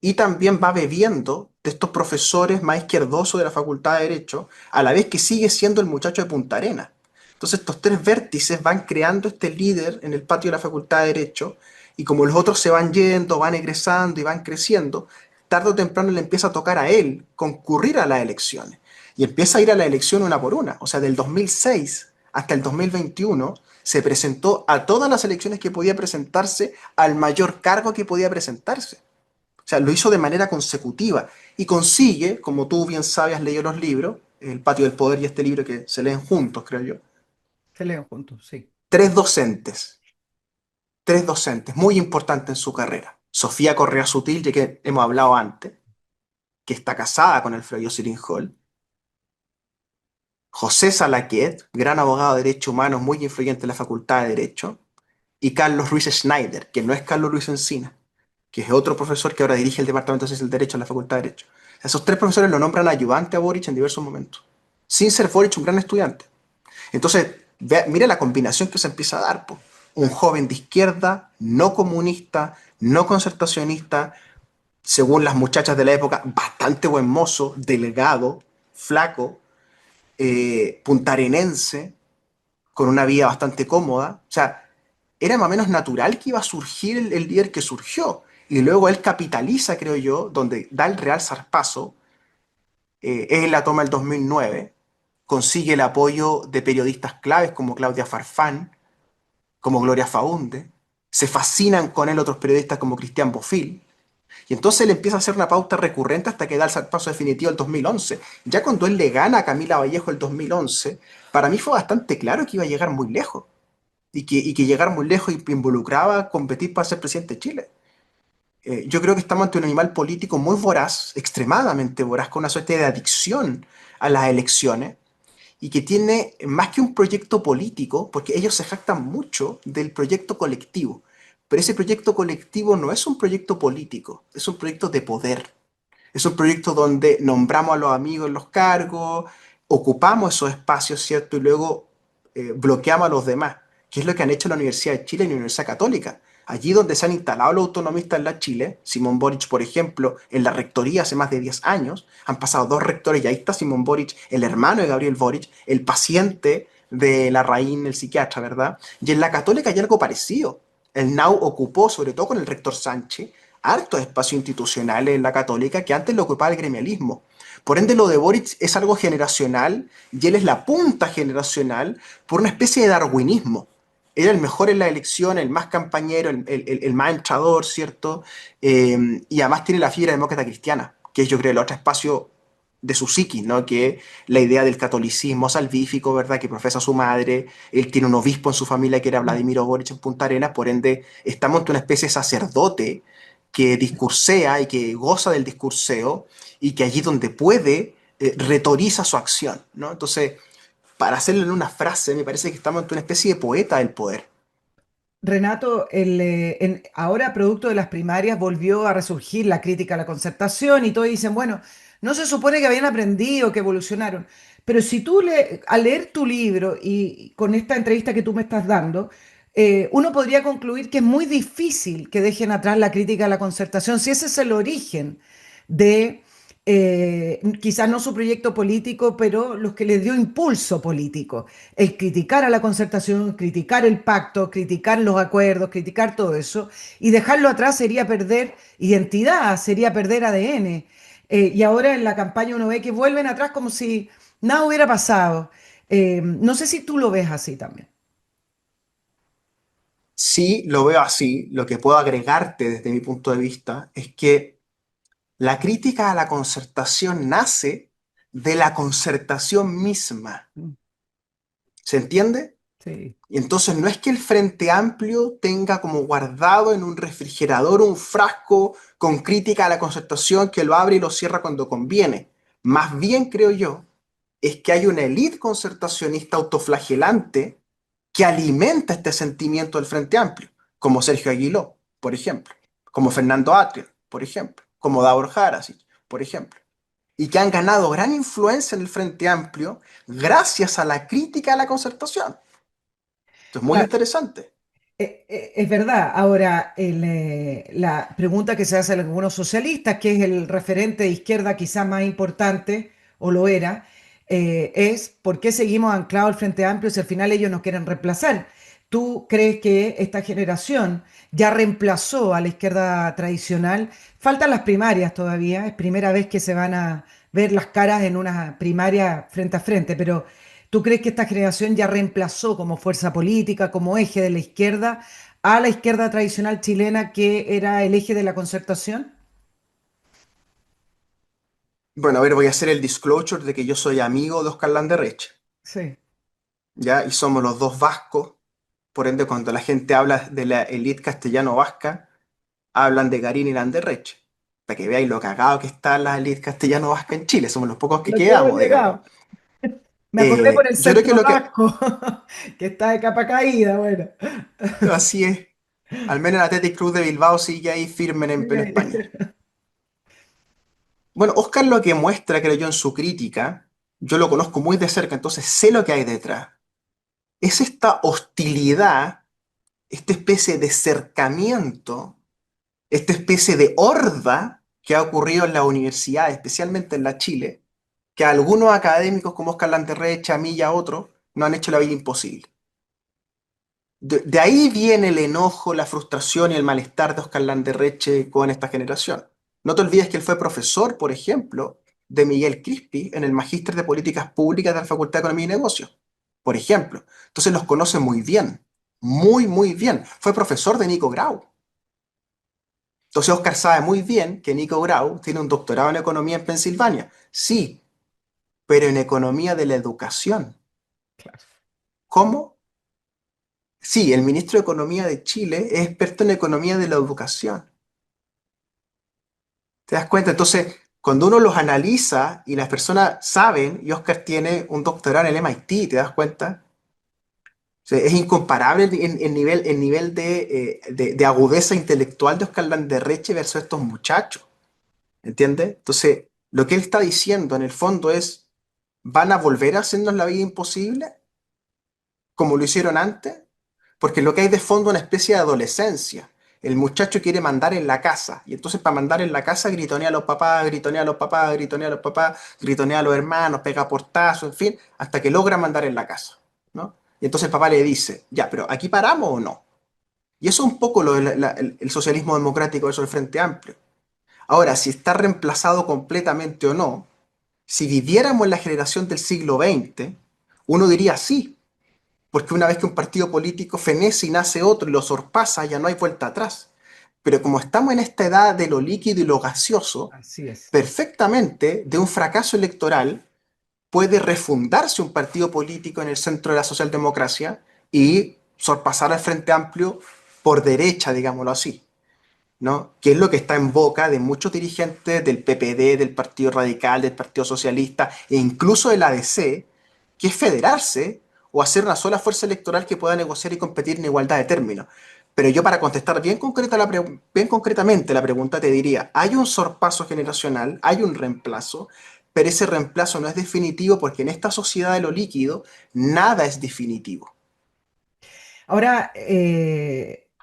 y también va bebiendo de estos profesores más izquierdosos de la Facultad de Derecho, a la vez que sigue siendo el muchacho de Punta Arenas. Entonces estos tres vértices van creando este líder en el patio de la Facultad de Derecho y como los otros se van yendo, van egresando y van creciendo, tarde o temprano le empieza a tocar a él concurrir a las elecciones. Y empieza a ir a la elección una por una. O sea, del 2006 hasta el 2021 se presentó a todas las elecciones que podía presentarse al mayor cargo que podía presentarse. O sea, lo hizo de manera consecutiva y consigue, como tú bien sabes, has leído los libros, El Patio del Poder y este libro que se leen juntos, creo yo, Se leen juntos, sí. tres docentes, tres docentes muy importantes en su carrera. Sofía Correa Sutil, de que hemos hablado antes, que está casada con Alfredo Jocelyn Hall. José Salaquet, gran abogado de derechos humanos, muy influyente en la Facultad de Derecho. Y Carlos Ruiz Schneider, que no es Carlos Ruiz Encina, que es otro profesor que ahora dirige el Departamento de Ciencias del Derecho en la Facultad de Derecho. Esos tres profesores lo nombran ayudante a Boric en diversos momentos, sin ser Boric un gran estudiante. Entonces, mira la combinación que se empieza a dar. Po. Un joven de izquierda, no comunista, no concertacionista, según las muchachas de la época, bastante buen mozo, delgado, flaco, puntarenense, con una vida bastante cómoda. O sea, era más o menos natural que iba a surgir el líder que surgió. Y luego él capitaliza, creo yo, donde da el real zarpazo, él la toma el 2009, consigue el apoyo de periodistas claves como Claudia Farfán, como Gloria Faunde, se fascinan con él otros periodistas como Cristian Bofill, y entonces él empieza a hacer una pauta recurrente hasta que da el zarpazo definitivo el 2011. Ya cuando él le gana a Camila Vallejo el 2011, para mí fue bastante claro que iba a llegar muy lejos. y que llegar muy lejos involucraba competir para ser presidente de Chile. Yo creo que estamos ante un animal político muy voraz, extremadamente voraz, con una suerte de adicción a las elecciones y que tiene más que un proyecto político, porque ellos se jactan mucho del proyecto colectivo, pero ese proyecto colectivo no es un proyecto político, es un proyecto de poder. Es un proyecto donde nombramos a los amigos en los cargos, ocupamos esos espacios, ¿cierto? Y luego bloqueamos a los demás, que es lo que han hecho la Universidad de Chile y la Universidad Católica. Allí donde se han instalado los autonomistas en la Chile, Simón Boric, por ejemplo, en la rectoría hace más de 10 años, han pasado dos rectores y ahí está Simón Boric, el hermano de Gabriel Boric, el paciente de Larraín, el psiquiatra, ¿verdad? Y en la Católica hay algo parecido. El NAU ocupó, sobre todo con el rector Sánchez, hartos espacios institucionales en la Católica que antes lo ocupaba el gremialismo. Por ende, lo de Boric es algo generacional y él es la punta generacional por una especie de darwinismo. Era el mejor en la elección, el más campañero, el más entrador, ¿cierto? Y además tiene la fibra demócrata cristiana, que es yo creo el otro espacio de su psiquis, ¿no? Que la idea del catolicismo salvífico, ¿verdad? Que profesa su madre, él tiene un obispo en su familia que era Vladimiro Boric en Punta Arenas, por ende estamos ante una especie de sacerdote que discursea y que goza del discurseo y que allí donde puede retoriza su acción, ¿no? Entonces, para hacerlo en una frase, me parece que estamos ante una especie de poeta del poder. Renato, ahora producto de las primarias volvió a resurgir la crítica a la concertación y todos dicen, bueno, no se supone que habían aprendido, que evolucionaron, pero si al leer tu libro y con esta entrevista que tú me estás dando, uno podría concluir que es muy difícil que dejen atrás la crítica a la concertación, si ese es el origen de quizás no su proyecto político, pero los que les dio impulso político. El criticar a la concertación, criticar el pacto, criticar los acuerdos, criticar todo eso, y dejarlo atrás sería perder identidad, sería perder ADN. Y ahora en la campaña uno ve que vuelven atrás como si nada hubiera pasado. No sé si tú lo ves así también. Sí, lo veo así. Lo que puedo agregarte desde mi punto de vista es que la crítica a la concertación nace de la concertación misma. Mm, ¿Se entiende? sí. Y entonces no es que el Frente Amplio tenga como guardado en un refrigerador un frasco con crítica a la concertación que lo abre y lo cierra cuando conviene. Más bien, creo yo, es que hay una élite concertacionista autoflagelante que alimenta este sentimiento del Frente Amplio, como Sergio Aguiló, por ejemplo, como Fernando Atria, por ejemplo, como Davor Harasic, por ejemplo, y que han ganado gran influencia en el Frente Amplio gracias a la crítica a la concertación. Esto es muy interesante. Es verdad. Ahora, la pregunta que se hace a algunos socialistas, que es el referente de izquierda quizás más importante, o lo era, es ¿por qué seguimos anclados al Frente Amplio si al final ellos nos quieren reemplazar? ¿Tú crees que esta generación ya reemplazó a la izquierda tradicional? Faltan las primarias todavía, es primera vez que se van a ver las caras en una primaria frente a frente, pero ¿tú crees que esta generación ya reemplazó como fuerza política, como eje de la izquierda, a la izquierda tradicional chilena que era el eje de la concertación? Bueno, a ver, voy a hacer el disclosure de que yo soy amigo de Oscar Landerreche, Sí. ¿ya? Y somos los dos vascos. Por ende, cuando la gente habla de la élite castellano-vasca, hablan de Garín y Landerreche. Para que veáis lo cagado que está la élite castellano-vasca en Chile. Somos los pocos que Lo que hemos quedamos, digamos. llegado. Me acordé por el Yo creo que centro lo que... vasco, que está de capa caída, bueno. Así es. Al menos el Athletic Club de Bilbao sigue ahí firme en España. Bueno, Oscar lo que muestra, creo yo, en su crítica, yo lo conozco muy de cerca, entonces sé lo que hay detrás. Es esta hostilidad, esta especie de cercamiento, esta especie de horda que ha ocurrido en la universidad, especialmente en la Chile, que a algunos académicos como Oscar Lanterrecha, a mí y a otros, no han hecho la vida imposible. De ahí viene el enojo, la frustración y el malestar de Oscar Landerreche con esta generación. No te olvides que él fue profesor, por ejemplo, de Miguel Crispi en el Magíster de Políticas Públicas de la Facultad de Economía y Negocios, por ejemplo. Entonces los conoce muy bien, muy, muy bien. Fue profesor de Nico Grau. Entonces Oscar sabe muy bien que Nico Grau tiene un doctorado en economía en Pensilvania. Sí, pero en economía de la educación. Claro. ¿Cómo? Sí, el ministro de Economía de Chile es experto en economía de la educación. ¿Te das cuenta? Entonces, cuando uno los analiza y las personas saben, y Oscar tiene un doctorado en el MIT, ¿te das cuenta? O sea, es incomparable el nivel de agudeza intelectual de Oscar Landerreche versus estos muchachos, ¿entiendes? Entonces, lo que él está diciendo en el fondo es, ¿van a volver a hacernos la vida imposible como lo hicieron antes? Porque lo que hay de fondo es una especie de adolescencia. El muchacho quiere mandar en la casa, y entonces para mandar en la casa gritonea a los papás, gritonea a los papás, gritonea a los papás, gritonea a los hermanos, pega portazo, en fin, hasta que logra mandar en la casa, ¿no? Y entonces el papá le dice, ya, pero ¿aquí paramos o no? Y eso es un poco el socialismo democrático, eso del Frente Amplio. Ahora, si está reemplazado completamente o no, si viviéramos en la generación del siglo XX, uno diría sí, porque una vez que un partido político fenece y nace otro y lo sorpasa, ya no hay vuelta atrás. Pero como estamos en esta edad de lo líquido y lo gaseoso, Así es. perfectamente de un fracaso electoral puede refundarse un partido político en el centro de la socialdemocracia y sorpasar al Frente Amplio por derecha, digámoslo así, ¿no? Que es lo que está en boca de muchos dirigentes del PPD, del Partido Radical, del Partido Socialista e incluso del ADC, que es federarse o hacer una sola fuerza electoral que pueda negociar y competir en igualdad de términos. Pero yo para contestar bien concretamente la pregunta te diría, hay un sorpaso generacional, hay un reemplazo, pero ese reemplazo no es definitivo porque en esta sociedad de lo líquido nada es definitivo. Ahora,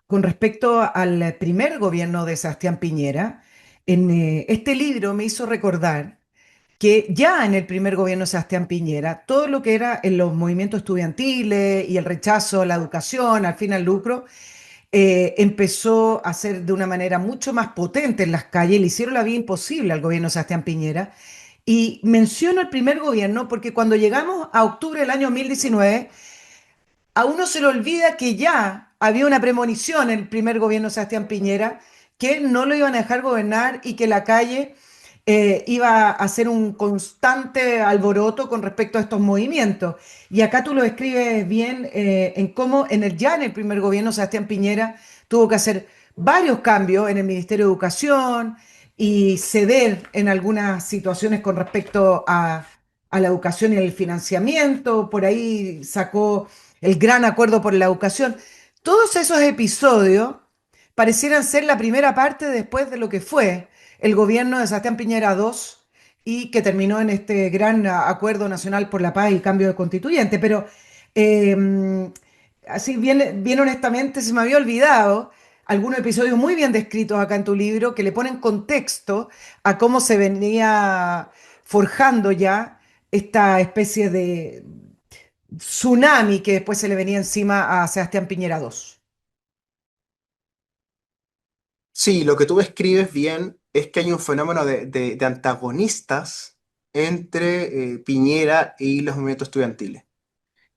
con respecto al primer gobierno de Sebastián Piñera, en este libro me hizo recordar que ya en el primer gobierno de Sebastián Piñera, todo lo que era en los movimientos estudiantiles y el rechazo a la educación, al fin al lucro, empezó a ser de una manera mucho más potente en las calles, le hicieron la vida imposible al gobierno de Sebastián Piñera. Y menciono el primer gobierno porque cuando llegamos a octubre del año 2019, a uno se le olvida que ya había una premonición en el primer gobierno de Sebastián Piñera, que no lo iban a dejar gobernar y que la calle iba a hacer un constante alboroto con respecto a estos movimientos. Y acá tú lo describes bien en cómo ya en el primer gobierno Sebastián Piñera tuvo que hacer varios cambios en el Ministerio de Educación y ceder en algunas situaciones con respecto a la educación y el financiamiento. Por ahí sacó el gran acuerdo por la educación. Todos esos episodios parecieran ser la primera parte después de lo que fue el gobierno de Sebastián Piñera II y que terminó en este gran acuerdo nacional por la paz y cambio de constituyente. Pero así bien honestamente se me había olvidado algunos episodios muy bien descritos acá en tu libro que le ponen contexto a cómo se venía forjando ya esta especie de tsunami que después se le venía encima a Sebastián Piñera II. Sí, lo que tú describes bien es que hay un fenómeno de antagonistas entre Piñera y los movimientos estudiantiles.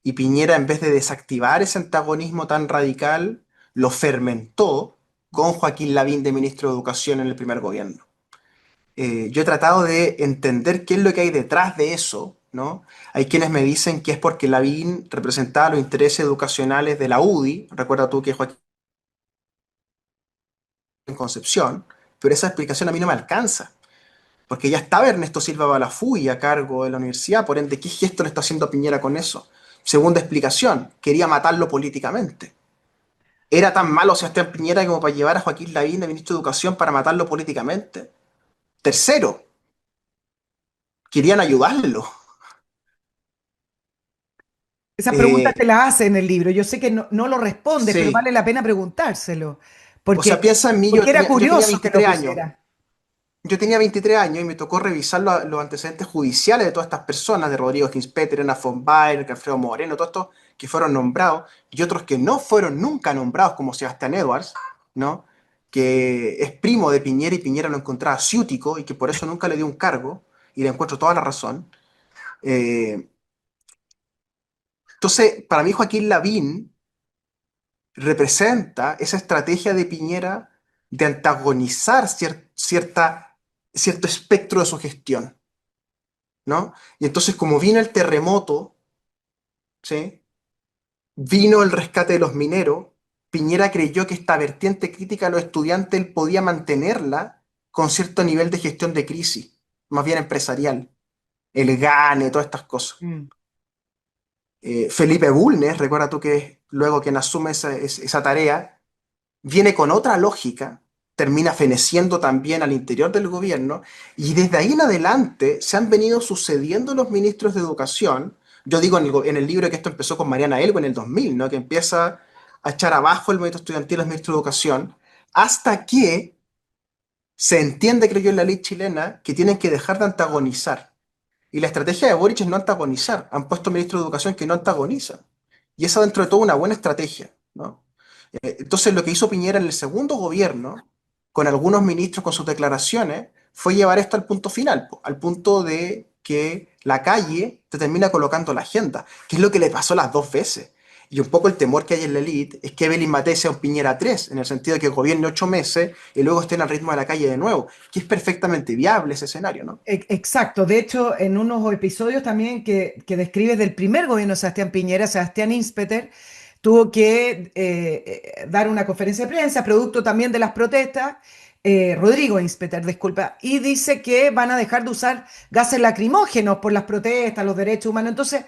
Y Piñera, en vez de desactivar ese antagonismo tan radical, lo fermentó con Joaquín Lavín de ministro de Educación en el primer gobierno. Yo he tratado de entender qué es lo que hay detrás de eso, ¿no? Hay quienes me dicen que es porque Lavín representaba los intereses educacionales de la UDI. Recuerda tú que Joaquín en Concepción, pero esa explicación a mí no me alcanza. Porque ya estaba Ernesto Silva Balafuy a cargo de la universidad, por ende, ¿qué gesto le está haciendo Piñera con eso? Segunda explicación, quería matarlo políticamente. ¿Era tan malo Sebastián Piñera como para llevar a Joaquín Lavín de ministro de Educación para matarlo políticamente? Tercero, querían ayudarlo. Esas preguntas te Eh, las hace en el libro. Yo sé que no lo respondes, pero sí, vale la pena preguntárselo, o sea, porque, piensa en mí, porque era yo tenía curioso que lo 23 años. pusiera. Yo tenía 23 años y me tocó revisar los antecedentes judiciales de todas estas personas, de Rodrigo Ginspeter, Ana von Baer, Alfredo Moreno, todos estos que fueron nombrados y otros que no fueron nunca nombrados, como Sebastián Edwards, ¿no? Que es primo de Piñera y Piñera lo encontraba ciútico y que por eso nunca le dio un cargo, y le encuentro toda la razón. Eh, entonces, para mí Joaquín Lavín representa esa estrategia de Piñera de antagonizar cierto espectro de su gestión, ¿no? Y entonces, como viene el terremoto, ¿sí? Vino el rescate de los mineros. Piñera creyó que esta vertiente crítica a los estudiantes él podía mantenerla con cierto nivel de gestión de crisis, más bien empresarial, el GANE, todas estas cosas. Mm. Felipe Bulnes, recuerda tú que es luego quien asume esa tarea, viene con otra lógica, termina feneciendo también al interior del gobierno, y desde ahí en adelante se han venido sucediendo los ministros de educación. Yo digo en el libro que esto empezó con Mariana Elgo en el 2000, ¿no? Que empieza a echar abajo el movimiento estudiantil, los ministros de educación, hasta que se entiende, creo yo, en la ley chilena que tienen que dejar de antagonizar. Y la estrategia de Boric es no antagonizar. Han puesto ministros de educación que no antagonizan. Y esa dentro de todo una buena estrategia, ¿no? Entonces lo que hizo Piñera en el segundo gobierno, con algunos ministros, con sus declaraciones, fue llevar esto al punto final, po, al punto de que la calle te termina colocando la agenda, que es lo que le pasó las dos veces. Y un poco el temor que hay en la élite es que Evelyn Matei sea un Piñera 3 en el sentido de que gobierne 8 meses y luego estén al ritmo de la calle de nuevo, que es perfectamente viable ese escenario, ¿no? Exacto, de hecho, en unos episodios también que describes del primer gobierno de Sebastián Piñera, Sebastián Inspeter tuvo que dar una conferencia de prensa, producto también de las protestas, Rodrigo Inspeter, disculpa, y dice que van a dejar de usar gases lacrimógenos por las protestas, los derechos humanos. Entonces,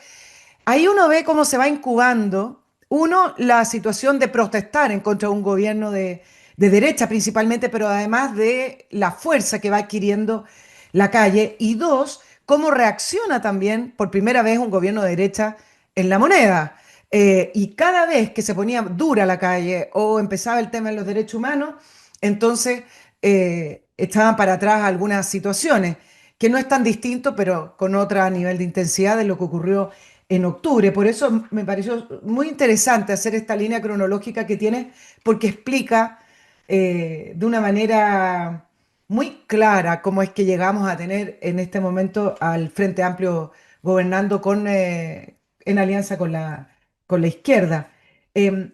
ahí uno ve cómo se va incubando, uno, la situación de protestar en contra de un gobierno de derecha principalmente, pero además de la fuerza que va adquiriendo la calle, y dos, cómo reacciona también por primera vez un gobierno de derecha en la moneda. Y cada vez que se ponía dura la calle o empezaba el tema de los derechos humanos, entonces echaban para atrás algunas situaciones, que no es tan distinto, pero con otro nivel de intensidad de lo que ocurrió en octubre. Por eso me pareció muy interesante hacer esta línea cronológica que tiene, porque explica de una manera muy clara cómo es que llegamos a tener en este momento al Frente Amplio gobernando en alianza con la izquierda. Eh,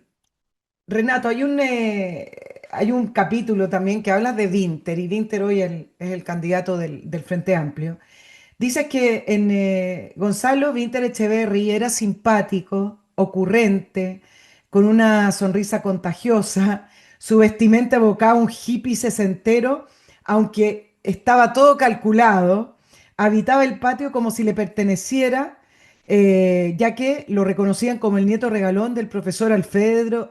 Renato, hay un capítulo también que habla de Winter, y Winter hoy es el candidato del Frente Amplio. Dice que Gonzalo Vinter Echeverry era simpático, ocurrente, con una sonrisa contagiosa, su vestimenta evocaba un hippie sesentero, aunque estaba todo calculado, habitaba el patio como si le perteneciera, ya que lo reconocían como el nieto regalón del profesor Alfredo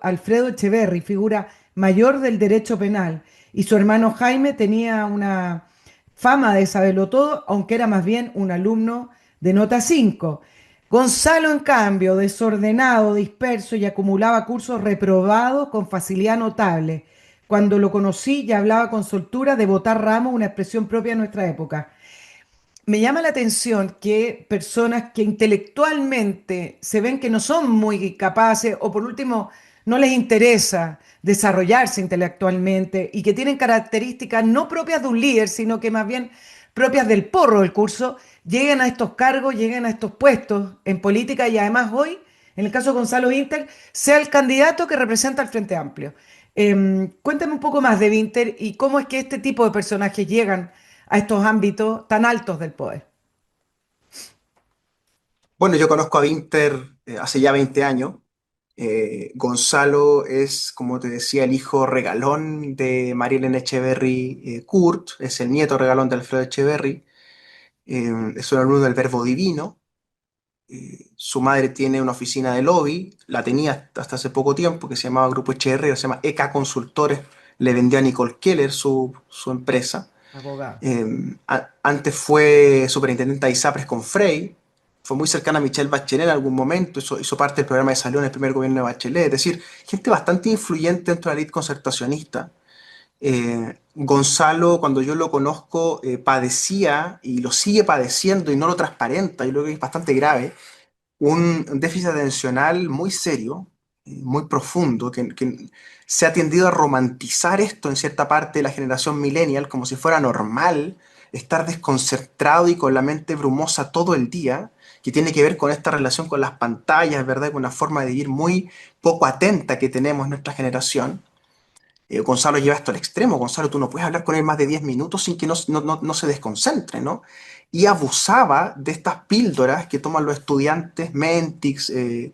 Echeverry, figura mayor del derecho penal, y su hermano Jaime tenía una fama de saberlo todo, aunque era más bien un alumno de nota 5. Gonzalo, en cambio, desordenado, disperso y acumulaba cursos reprobados con facilidad notable. Cuando lo conocí ya hablaba con soltura de botar ramo, una expresión propia de nuestra época. Me llama la atención que personas que intelectualmente se ven que no son muy capaces o por último no les interesa desarrollarse intelectualmente y que tienen características no propias de un líder, sino que más bien propias del porro del curso, lleguen a estos cargos, lleguen a estos puestos en política y además hoy, en el caso de Gonzalo Vinter, sea el candidato que representa al Frente Amplio. Cuéntame un poco más de Vinter y cómo es que este tipo de personajes llegan a estos ámbitos tan altos del poder. Bueno, yo conozco a Winter hace ya 20 años. Gonzalo es, como te decía, el hijo regalón de Marilyn Echeverry Kurt, es el nieto regalón de Alfredo Echeverry, es un alumno del Verbo Divino. Su madre tiene una oficina de lobby, la tenía hasta hace poco tiempo, que se llamaba Grupo Echeverry, se llama EK Consultores, le vendió a Nicole Keller su empresa. Abogado. Antes fue superintendente de ISAPRES con Frey, fue muy cercana a Michelle Bachelet en algún momento, hizo parte del programa de salud en el primer gobierno de Bachelet, es decir, gente bastante influyente dentro de la élite concertacionista. Gonzalo, cuando yo lo conozco, padecía y lo sigue padeciendo y no lo transparenta, yo creo que es bastante grave, un déficit atencional muy serio, muy profundo, que se ha tendido a romantizar esto en cierta parte de la generación millennial como si fuera normal estar desconcentrado y con la mente brumosa todo el día, que tiene que ver con esta relación con las pantallas, ¿verdad? Con una forma de vivir muy poco atenta que tenemos nuestra generación. Gonzalo lleva esto al extremo. Gonzalo, tú no puedes hablar con él más de 10 minutos sin que no se desconcentre, ¿no? y abusaba de estas píldoras que toman los estudiantes, Mentix,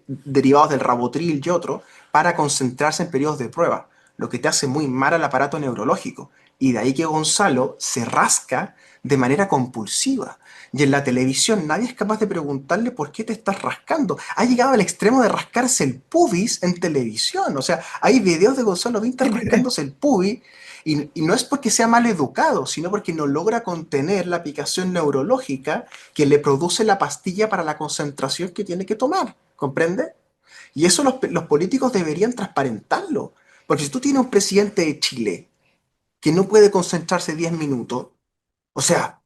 derivados del Rabotril y otros, para concentrarse en periodos de prueba, lo que te hace muy mal al aparato neurológico. Y de ahí que Gonzalo se rasca de manera compulsiva. Y en la televisión nadie es capaz de preguntarle por qué te estás rascando. Ha llegado al extremo de rascarse el pubis en televisión. O sea, hay videos de Gonzalo Vinter rascándose el pubis y no es porque sea mal educado, sino porque no logra contener la picación neurológica que le produce la pastilla para la concentración que tiene que tomar. ¿Comprende? Y eso los políticos deberían transparentarlo. Porque si tú tienes un presidente de Chile que no puede concentrarse 10 minutos, o sea,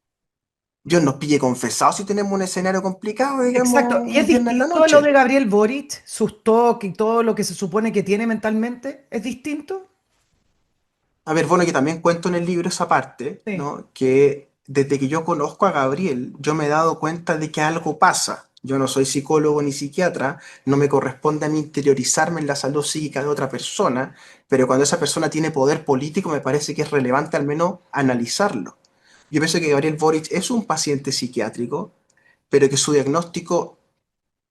Dios nos pille confesado si tenemos un escenario complicado, Exacto. digamos, ¿Y es un viernes en la distinto a lo de noche. Gabriel Boric, sus TOC y todo lo que se supone que tiene mentalmente? ¿Es distinto? A ver, bueno, que también cuento en el libro esa parte, Sí. ¿no? Que desde que yo conozco a Gabriel, yo me he dado cuenta de que algo pasa. Yo no soy psicólogo ni psiquiatra, no me corresponde a mí interiorizarme en la salud psíquica de otra persona, pero cuando esa persona tiene poder político me parece que es relevante al menos analizarlo. Yo pienso que Gabriel Boric es un paciente psiquiátrico, pero que su diagnóstico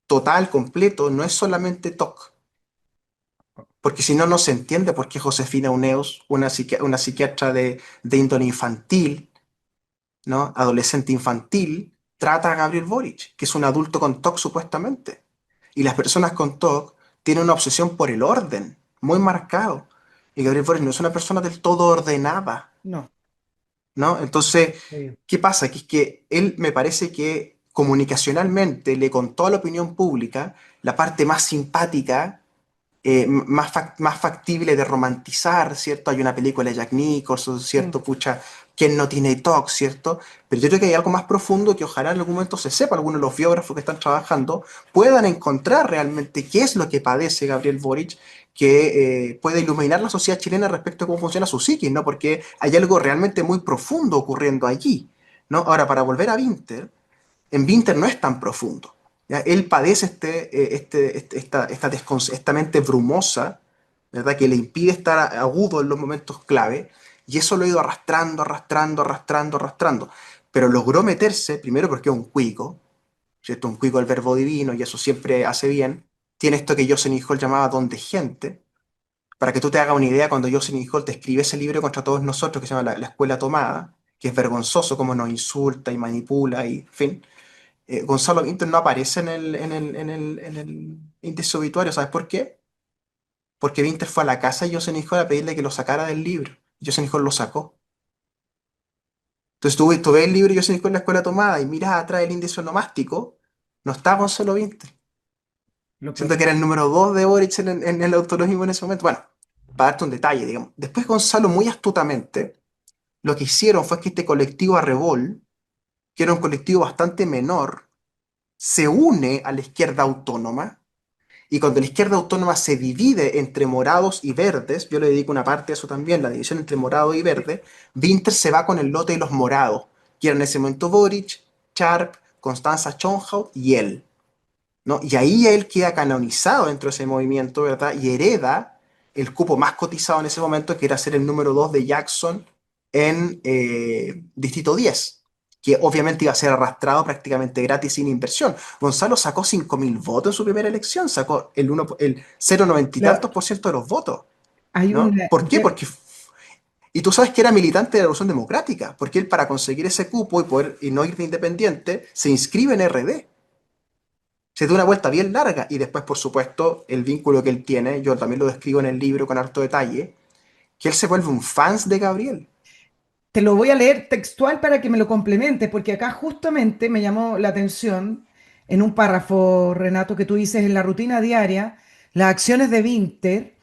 total, completo, no es solamente TOC. Porque si no, no se entiende por qué Josefina Uneus, una psiquiatra de índole infantil, ¿no? Adolescente infantil, trata a Gabriel Boric, que es un adulto con TOC supuestamente. Y las personas con TOC tienen una obsesión por el orden, muy marcado. Y Gabriel Boric no es una persona del todo ordenada, No. ¿no? Entonces, Sí. ¿qué pasa? Que es que él me parece que comunicacionalmente le contó a la opinión pública la parte más simpática, más factible de romantizar, ¿cierto? Hay una película de Jack Nicholson, Mm. ¿cierto? Pucha, ¿quién no tiene TOC, ¿cierto? Pero yo creo que hay algo más profundo que ojalá en algún momento se sepa, algunos de los biógrafos que están trabajando puedan encontrar realmente qué es lo que padece Gabriel Boric, que puede iluminar la sociedad chilena respecto a cómo funciona su psiquis, ¿no? Porque hay algo realmente muy profundo ocurriendo allí, ¿no? Ahora, para volver a Winter, en Winter no es tan profundo. ¿Ya? Él padece esta mente brumosa, ¿verdad? Que le impide estar agudo en los momentos clave, y eso lo ha ido arrastrando, arrastrando, arrastrando, arrastrando. Pero logró meterse, primero porque es un cuico, ¿cierto? Un cuico del verbo divino, y eso siempre hace bien. Tiene esto que Jocelyn Hall llamaba don de gente. Para que tú te hagas una idea, cuando Jocelyn Hall te escribe ese libro contra todos nosotros, que se llama La Escuela Tomada, que es vergonzoso cómo nos insulta y manipula, y en fin, Gonzalo Vinter no aparece en el índice obituario. ¿Sabes por qué? Porque Vinter fue a la casa de Jocelyn Hall a pedirle que lo sacara del libro. Y Jocelyn Hall lo sacó. Entonces tú ves el libro de Jocelyn Hall en la escuela tomada y miras atrás el índice onomástico, no está Gonzalo Vinter. Lo Siento que era el pronuncia. número 2 de Boric en el autologismo en ese momento. Bueno, para darte un detalle, digamos. Después Gonzalo muy astutamente lo que hicieron fue que este colectivo Arrebol, que era un colectivo bastante menor, se une a la izquierda autónoma. Y cuando la izquierda autónoma se divide entre morados y verdes, yo le dedico una parte a eso también, la división entre morado y verde, Winter se va con el lote de los morados, que eran en ese momento Boric, Sharp, Constanza Schonhaut y él, ¿no? Y ahí él queda canonizado dentro de ese movimiento, ¿verdad? Y hereda el cupo más cotizado en ese momento, que era ser el número 2 de Jackson en Distrito 10, que obviamente iba a ser arrastrado prácticamente gratis sin inversión. Gonzalo sacó 5.000 votos en su primera elección, sacó el 0,90 y La- tantos por ciento de los votos, hay ¿no? una, ¿Por qué? Porque... Y tú sabes que era militante de la Revolución Democrática, porque él para conseguir ese cupo y no ir de independiente, se inscribe en RD. Se da una vuelta bien larga y después, por supuesto, el vínculo que él tiene, yo también lo describo en el libro con harto detalle, que él se vuelve un fans de Gabriel. Te lo voy a leer textual para que me lo complementes, porque acá justamente me llamó la atención en un párrafo, Renato, que tú dices en la rutina diaria, las acciones de Winter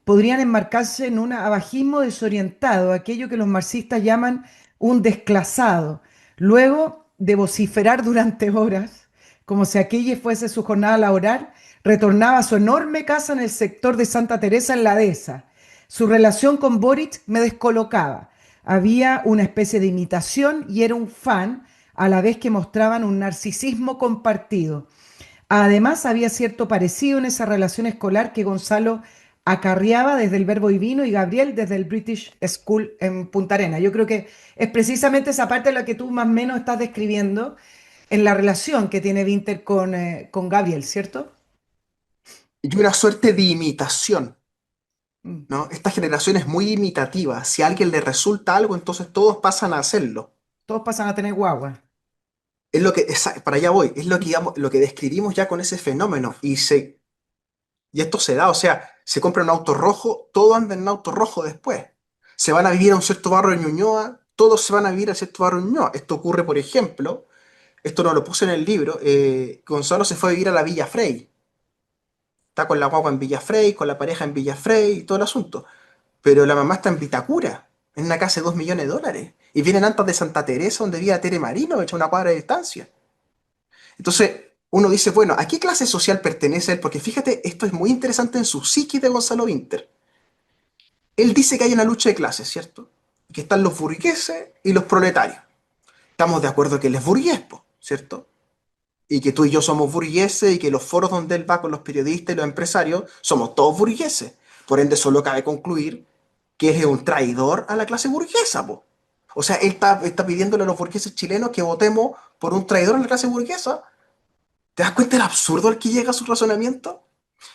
podrían enmarcarse en un abajismo desorientado, aquello que los marxistas llaman un desclasado. Luego de vociferar durante horas, como si aquella fuese su jornada laboral, retornaba a su enorme casa en el sector de Santa Teresa en la Dehesa. Su relación con Boric me descolocaba. Había una especie de imitación y era un fan a la vez que mostraban un narcisismo compartido. Además, había cierto parecido en esa relación escolar que Gonzalo Acarriaba desde el Verbo Divino y Gabriel desde el British School en Punta Arenas. Yo creo que es precisamente esa parte la que tú más o menos estás describiendo en la relación que tiene Winter con Gabriel, ¿cierto? Y una suerte de imitación, Mm. ¿no? Esta generación es muy imitativa. Si a alguien le resulta algo, entonces todos pasan a hacerlo. Todos pasan a tener guagua. Es lo que, para allá voy, es lo que, lo que describimos ya con ese fenómeno. Y esto se da, o sea, se compra un auto rojo, todo anda en un auto rojo después. Se van a vivir a un cierto barrio de Ñuñoa, todos se van a vivir a cierto barrio de Ñuñoa. Esto ocurre, por ejemplo, esto no lo puse en el libro, Gonzalo se fue a vivir a la Villa Frey. Está con la guagua en Villa Frey, con la pareja en Villa Frey y todo el asunto. Pero la mamá está en Vitacura, en una casa de 2 millones de dólares. Y vienen antes de Santa Teresa, donde vivía Tere Marino, hecha una cuadra de distancia. Entonces, uno dice, bueno, ¿a qué clase social pertenece él? Porque fíjate, esto es muy interesante en su psiquis de Gonzalo Vinter. Él dice que hay una lucha de clases, ¿cierto? Que están los burgueses y los proletarios. Estamos de acuerdo que él es burgués, po, ¿cierto? Y que tú y yo somos burgueses y que los foros donde él va con los periodistas y los empresarios somos todos burgueses. Por ende, solo cabe concluir que es un traidor a la clase burguesa, po. O sea, él está pidiéndole a los burgueses chilenos que votemos por un traidor a la clase burguesa. ¿Te das cuenta del absurdo al que llega su razonamiento?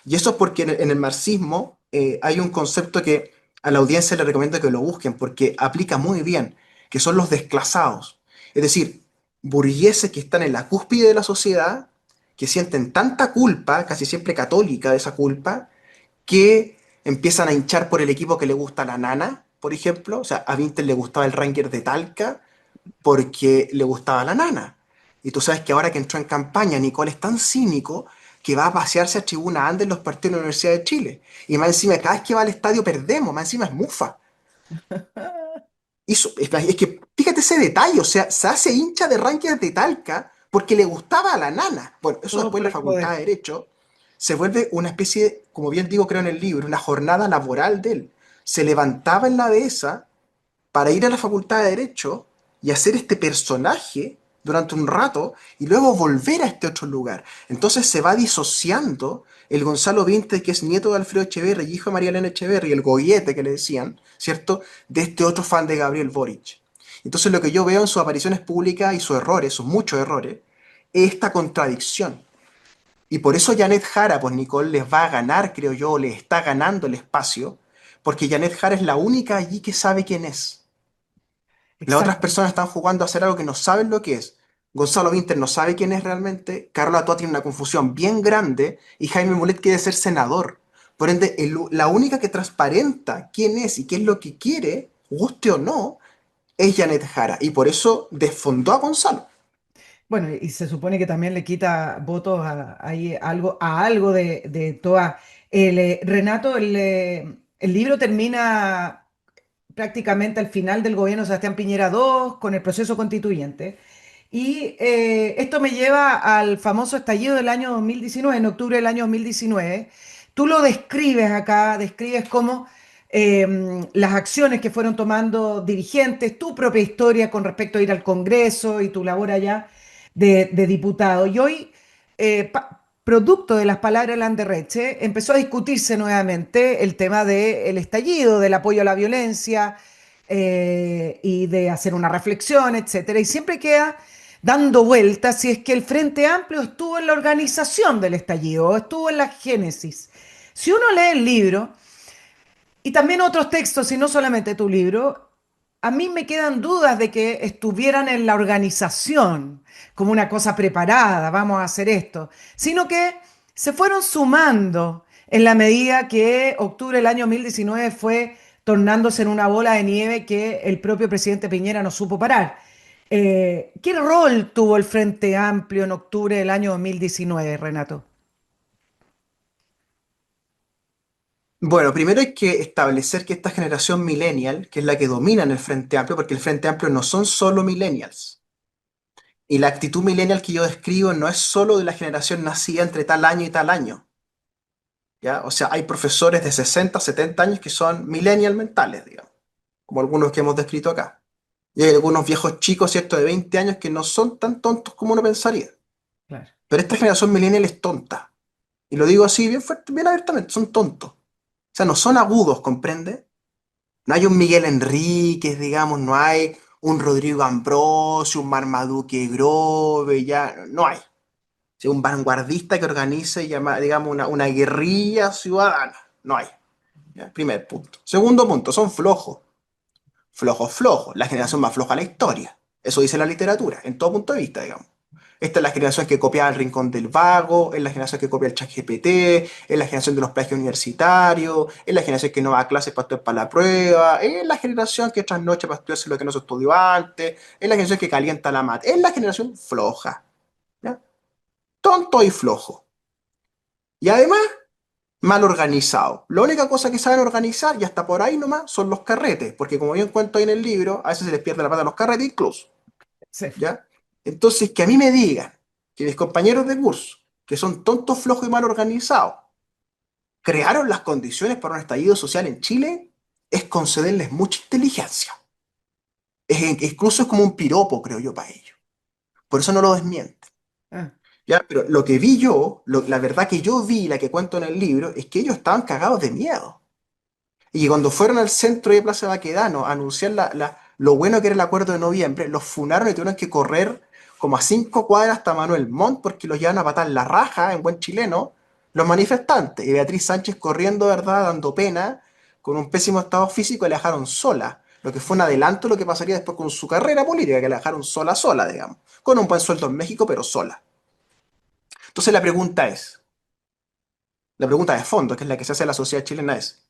Y eso es porque en el marxismo hay un concepto que a la audiencia le recomiendo que lo busquen porque aplica muy bien, que son los desclasados. Es decir, burgueses que están en la cúspide de la sociedad, que sienten tanta culpa, casi siempre católica de esa culpa, que empiezan a hinchar por el equipo que le gusta a la nana, por ejemplo. O sea, a Vinter le gustaba el Ranger de Talca porque le gustaba la nana. Y tú sabes que ahora que entró en campaña, Nicole es tan cínico que va a pasearse a Tribuna Ande en los partidos de la Universidad de Chile. Y más encima, cada vez que va al estadio perdemos, más encima es mufa. Es que fíjate ese detalle, o sea, se hace hincha de Rangers de Talca porque le gustaba a la nana. Bueno, eso Todo después por en la el Facultad de poder. Derecho se vuelve una especie, como bien digo, creo en el libro, una jornada laboral de él. Se levantaba en la dehesa para ir a la Facultad de Derecho y hacer este personaje durante un rato y luego volver a este otro lugar. Entonces se va disociando el Gonzalo Vintes, que es nieto de Alfredo Echeverri y hijo de María Elena Echeverri, el goguete que le decían, ¿cierto? De este otro fan de Gabriel Boric. Entonces lo que yo veo en sus apariciones públicas y sus errores, sus muchos errores, es esta contradicción. Y por eso Janet Jara, pues Nicole les va a ganar, creo yo, le está ganando el espacio, porque Janet Jara es la única allí que sabe quién es. Las otras Exacto. personas están jugando a hacer algo que no saben lo que es. Gonzalo Vinter no sabe quién es realmente, Carola Toa tiene una confusión bien grande y Jaime Mulet quiere ser senador. Por ende, la única que transparenta quién es y qué es lo que quiere, guste o no, es Janet Jara. Y por eso desfondó a Gonzalo. Bueno, y se supone que también le quita votos a algo de Toa. Renato, el libro termina prácticamente al final del gobierno de Sebastián Piñera II con el proceso constituyente. Y esto me lleva al famoso estallido del año 2019, en octubre del año 2019. Tú lo describes acá, describes cómo las acciones que fueron tomando dirigentes, tu propia historia con respecto a ir al Congreso y tu labor allá de diputado. Y hoy, producto de las palabras de Landerreche, empezó a discutirse nuevamente el tema del estallido, del apoyo a la violencia y de hacer una reflexión, etcétera. Y siempre queda dando vueltas si es que el Frente Amplio estuvo en la organización del estallido o estuvo en la génesis. Si uno lee el libro, y también otros textos, y no solamente tu libro, a mí me quedan dudas de que estuvieran en la organización como una cosa preparada, vamos a hacer esto, sino que se fueron sumando en la medida que octubre del año 2019 fue tornándose en una bola de nieve que el propio presidente Piñera no supo parar. ¿Qué rol tuvo el Frente Amplio en octubre del año 2019, Renato? Bueno, primero hay que establecer que esta generación millennial, que es la que domina en el Frente Amplio, porque el Frente Amplio no son solo millennials. Y la actitud millennial que yo describo no es solo de la generación nacida entre tal año y tal año. ¿Ya? O sea, hay profesores de 60, 70 años que son millennial mentales, digamos, como algunos que hemos descrito acá. Y hay algunos viejos chicos, ¿cierto?, de 20 años que no son tan tontos como uno pensaría. Claro. Pero esta generación millennial es tonta. Y lo digo así bien fuerte, bien abiertamente, son tontos. sea, no son agudos, ¿comprende? No hay un Miguel Enríquez, digamos, no hay un Rodrigo Ambrosio, un Marmaduke Grove, ya, no hay. Sí, un vanguardista que organice, digamos, una guerrilla ciudadana. No hay. ¿Ya? Primer punto. Segundo punto, son flojos. Flojos, flojos. La generación más floja de la historia. Eso dice la literatura, en todo punto de vista, digamos. Esta es la generación que copiaba el Rincón del Vago, es la generación que copia el ChatGPT, es la generación de los plagios universitarios, es la generación que no va a clases para estudiar para la prueba, es la generación que trasnocha para estudiarse lo que no se estudió antes, es la generación que calienta la mate, es la generación floja, ¿ya? Tonto y flojo. Y además, mal organizado. La única cosa que saben organizar, y hasta por ahí nomás, son los carretes, porque como yo cuento ahí en el libro, a veces se les pierde la pata a los carretes incluso. Sí. ¿Ya? Entonces, que a mí me digan que mis compañeros de curso, que son tontos, flojos y mal organizados, crearon las condiciones para un estallido social en Chile, es concederles mucha inteligencia. Incluso es como un piropo, creo yo, para ellos. Por eso no lo desmienten. Ah, ¿Ya? Pero lo que vi yo, la verdad que yo vi, la que cuento en el libro, es que ellos estaban cagados de miedo. Y que cuando fueron al centro de Plaza Baquedano a anunciar lo bueno que era el acuerdo de noviembre, los funaron y tuvieron que correr como a 5 cuadras hasta Manuel Montt porque los llevan a patar la raja en buen chileno los manifestantes. Y Beatriz Sánchez corriendo, ¿verdad?, dando pena, con un pésimo estado físico, y la dejaron sola. Lo que fue un adelanto de lo que pasaría después con su carrera política, que la dejaron sola, sola, digamos. Con un buen sueldo en México, pero sola. Entonces la pregunta de fondo, que es la que se hace a la sociedad chilena, es: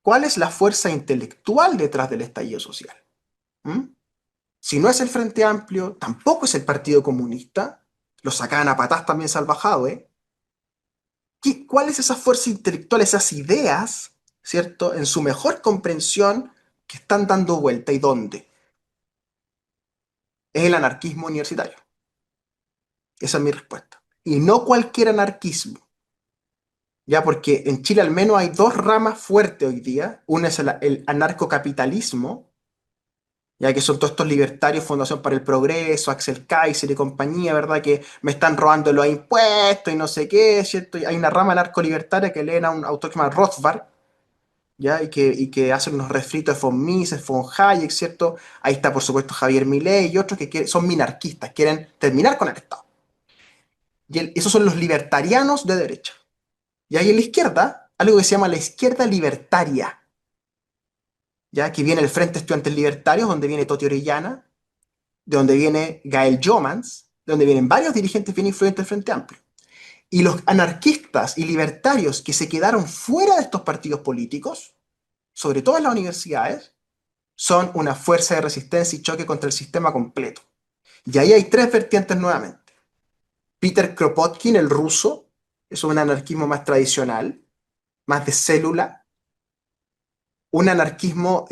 ¿cuál es la fuerza intelectual detrás del estallido social? ¿Mm? Si no es el Frente Amplio, tampoco es el Partido Comunista, lo sacaban a patás también salvajado, ¿eh? ¿Cuál es esa fuerza intelectual, esas ideas, ¿cierto?, en su mejor comprensión, que están dando vuelta, y dónde? Es el anarquismo universitario. Esa es mi respuesta. Y no cualquier anarquismo, ya, porque en Chile al menos hay dos ramas fuertes hoy día. Una es el anarcocapitalismo, ya que son todos estos libertarios, Fundación para el Progreso, Axel Kaiser y compañía, ¿verdad? Que me están robando los impuestos y no sé qué, ¿cierto? Y hay una rama narcolibertaria que leen a un autor que se llama Rothbard, ¿ya? Y que hacen unos refritos de von Mises, von Hayek, ¿cierto? Ahí está, por supuesto, Javier Milei y otros que son minarquistas, quieren terminar con el Estado. Y esos son los libertarianos de derecha. Y hay en la izquierda algo que se llama la izquierda libertaria, ¿ya? Que viene el Frente Estudiantes Libertarios, donde viene Toti Orellana, de donde viene Gael Jomans, de donde vienen varios dirigentes bien influyentes del Frente Amplio. Y los anarquistas y libertarios que se quedaron fuera de estos partidos políticos, sobre todo en las universidades, son una fuerza de resistencia y choque contra el sistema completo. Y ahí hay tres vertientes nuevamente. Peter Kropotkin, el ruso, es un anarquismo más tradicional, más de célula, un anarquismo,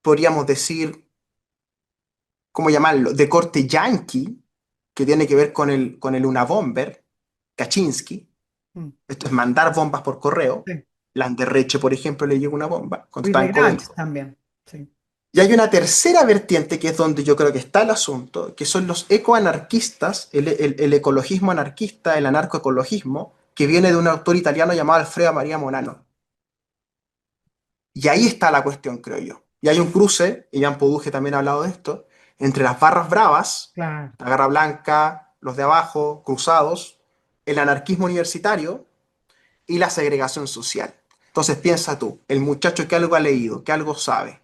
podríamos decir, ¿cómo llamarlo?, de corte yanqui, que tiene que ver con el Unabomber, Kaczynski. mm, Esto es mandar bombas por correo. sí. Landerreche, por ejemplo, le llegó una bomba cuando Y estaba de en Gramsci Codelco. también. Sí. Y hay una tercera vertiente, que es donde yo creo que está el asunto, que son los ecoanarquistas, el ecologismo anarquista, el anarcoecologismo, que viene de un autor italiano llamado Alfredo María Monano. Y ahí está la cuestión, creo yo. Y hay un cruce, y Jan Poduje también ha hablado de esto, entre las barras bravas, Claro. la Garra Blanca, los de abajo, cruzados, el anarquismo universitario y la segregación social. Entonces piensa tú, el muchacho que algo ha leído, que algo sabe,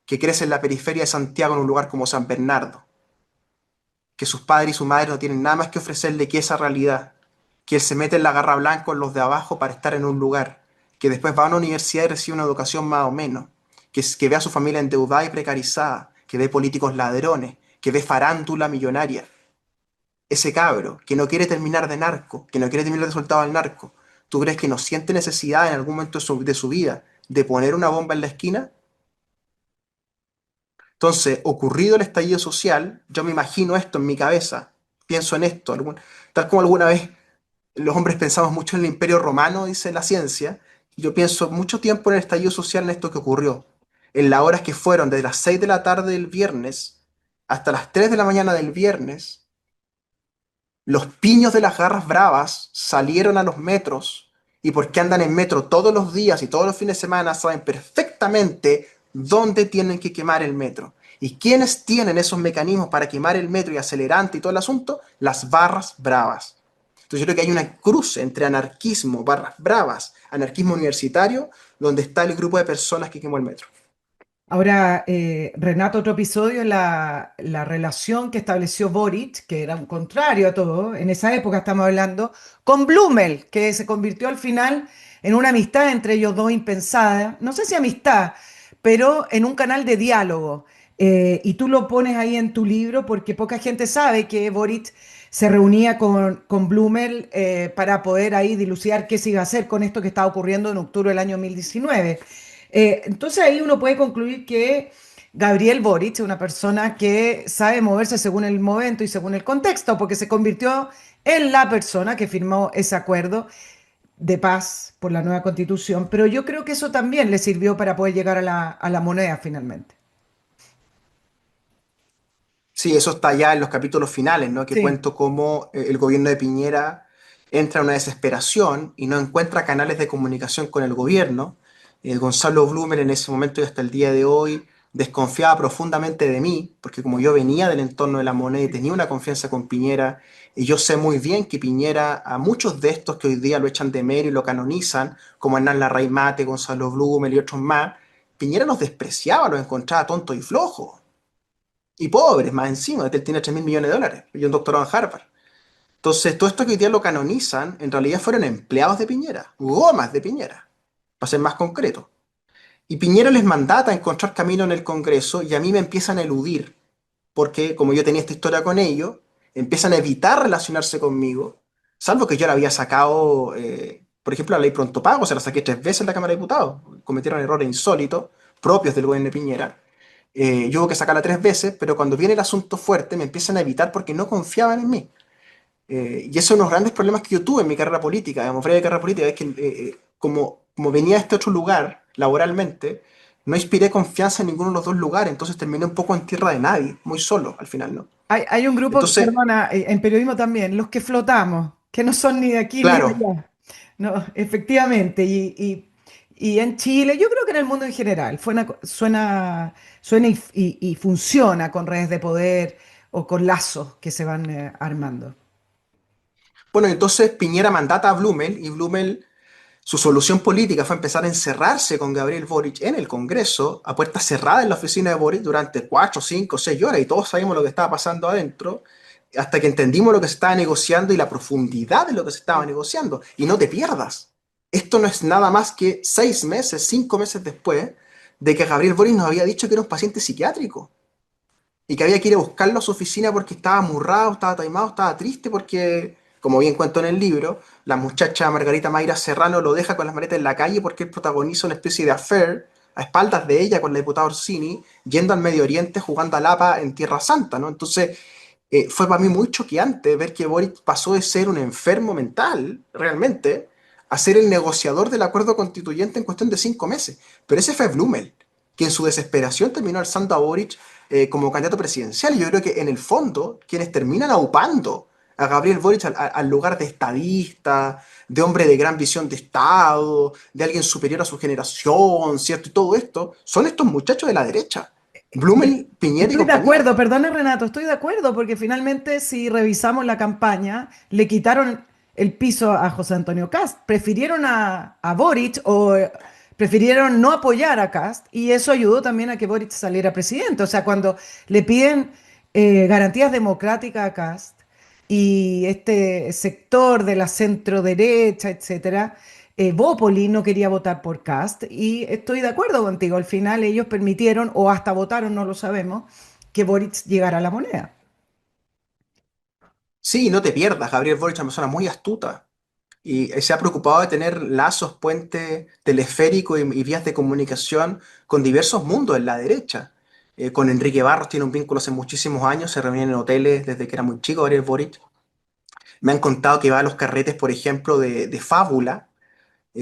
que crece en la periferia de Santiago en un lugar como San Bernardo, que sus padres y su madre no tienen nada más que ofrecerle que esa realidad, que él se mete en la Garra Blanca con los de abajo para estar en un lugar, que después va a una universidad y recibe una educación más o menos, que ve a su familia endeudada y precarizada, que ve políticos ladrones, que ve farándula millonaria. Ese cabro que no quiere terminar de narco, que no quiere terminar de soldado al narco, ¿tú crees que no siente necesidad en algún momento de su vida de poner una bomba en la esquina? Entonces, ocurrido el estallido social, yo me imagino esto en mi cabeza, pienso en esto, tal como alguna vez los hombres pensamos mucho en el Imperio Romano, dice la ciencia, y yo pienso mucho tiempo en el estallido social, en esto que ocurrió, en las horas que fueron desde las 6 de la tarde del viernes hasta las 3 de la mañana del viernes. Los piños de las garras bravas salieron a los metros y porque andan en metro todos los días y todos los fines de semana, saben perfectamente dónde tienen que quemar el metro. ¿Y quiénes tienen esos mecanismos para quemar el metro y acelerante y todo el asunto? Las barras bravas. Entonces yo creo que hay una cruz entre anarquismo, barras bravas, anarquismo universitario, donde está el grupo de personas que quemó el metro. Ahora, Renato, otro episodio, la relación que estableció Boric, que era un contrario a todo, en esa época estamos hablando, con Blumel, que se convirtió al final en una amistad entre ellos dos impensada, no sé si amistad, pero en un canal de diálogo. Y tú lo pones ahí en tu libro porque poca gente sabe que Boric se reunía con Blumel para poder ahí dilucidar qué se iba a hacer con esto que estaba ocurriendo en octubre del año 2019. Entonces ahí uno puede concluir que Gabriel Boric es una persona que sabe moverse según el momento y según el contexto, porque se convirtió en la persona que firmó ese acuerdo de paz por la nueva constitución, pero yo creo que eso también le sirvió para poder llegar a la moneda finalmente. Sí, eso está ya en los capítulos finales, ¿no? Que Sí. cuento cómo el gobierno de Piñera entra en una desesperación y no encuentra canales de comunicación con el gobierno. Gonzalo Blumer en ese momento y hasta el día de hoy desconfiaba profundamente de mí, porque como yo venía del entorno de la moneda y tenía una confianza con Piñera, y yo sé muy bien que Piñera, a muchos de estos que hoy día lo echan de menos y lo canonizan, como Hernán Larraín Mate, Gonzalo Blumer y otros más, Piñera los despreciaba, los encontraba tontos y flojos. Y pobres, más encima, él tiene 3.000 millones de dólares y un doctorado en Harvard. Entonces, todo esto que hoy día lo canonizan, en realidad fueron empleados de Piñera, gomas de Piñera, para ser más concreto. Y Piñera les mandata a encontrar camino en el Congreso y a mí me empiezan a eludir, porque como yo tenía esta historia con ellos, empiezan a evitar relacionarse conmigo, salvo que yo la había sacado, por ejemplo, la ley pronto pago, se la saqué 3 veces en la Cámara de Diputados, cometieron errores insólitos, propios del gobierno de Piñera. Yo hubo que sacarla 3 veces, pero cuando viene el asunto fuerte me empiezan a evitar porque no confiaban en mí. Y esos son los grandes problemas que yo tuve en mi carrera política, digamos, fuera de carrera política, es que como venía de este otro lugar laboralmente, no inspiré confianza en ninguno de los dos lugares, entonces terminé un poco en tierra de nadie, muy solo al final, ¿no? Hay un grupo, Entonces, perdona, en periodismo también, los que flotamos, que no son ni de aquí ni de claro, allá. No, efectivamente. Y en Chile, yo creo que en el mundo en general, suena y funciona con redes de poder o con lazos que se van armando. bueno, entonces Piñera mandata a Blumel y Blumel, su solución política fue empezar a encerrarse con Gabriel Boric en el Congreso, a puerta cerrada en la oficina de Boric durante 4, 5, 6 horas, y todos sabíamos lo que estaba pasando adentro, hasta que entendimos lo que se estaba negociando y la profundidad de lo que se estaba Sí. negociando. Y no te pierdas, esto no es nada más que 6 meses, 5 meses después de que Gabriel Boric nos había dicho que era un paciente psiquiátrico y que había que ir a buscarlo a su oficina porque estaba amurrado, estaba taimado, estaba triste porque, como bien cuento en el libro, la muchacha Margarita Mayra Serrano lo deja con las maletas en la calle porque él protagoniza una especie de affair a espaldas de ella con la diputada Orsini, yendo al Medio Oriente jugando a Lapa en Tierra Santa, ¿no? Entonces, fue para mí muy choqueante ver que Boric pasó de ser un enfermo mental, realmente, a ser el negociador del acuerdo constituyente en cuestión de 5 meses. Pero ese fue Blumel, que en su desesperación terminó alzando a Boric como candidato presidencial. Y yo creo que en el fondo, quienes terminan aupando a Gabriel Boric al lugar de estadista, de hombre de gran visión de Estado, de alguien superior a su generación, ¿cierto? Y todo esto, son estos muchachos de la derecha. Y Blumel, Piñera y estoy de compañía. acuerdo, perdona Renato, estoy de acuerdo porque finalmente si revisamos la campaña, le quitaron el piso a José Antonio Cast, prefirieron a Boric o prefirieron no apoyar a Cast y eso ayudó también a que Boric saliera presidente. O sea, cuando le piden garantías democráticas a Cast y este sector de la centro derecha, etcétera, Bópoli no quería votar por Cast y estoy de acuerdo contigo. Al final ellos permitieron, o hasta votaron, no lo sabemos, que Boric llegara a la moneda. Sí, no te pierdas, Gabriel Boric es una persona muy astuta y se ha preocupado de tener lazos, puentes teleféricos y vías de comunicación con diversos mundos en la derecha. Con Enrique Barros tiene un vínculo hace muchísimos años, se reunían en hoteles desde que era muy chico Gabriel Boric. Me han contado que va a los carretes, por ejemplo, de Fábula.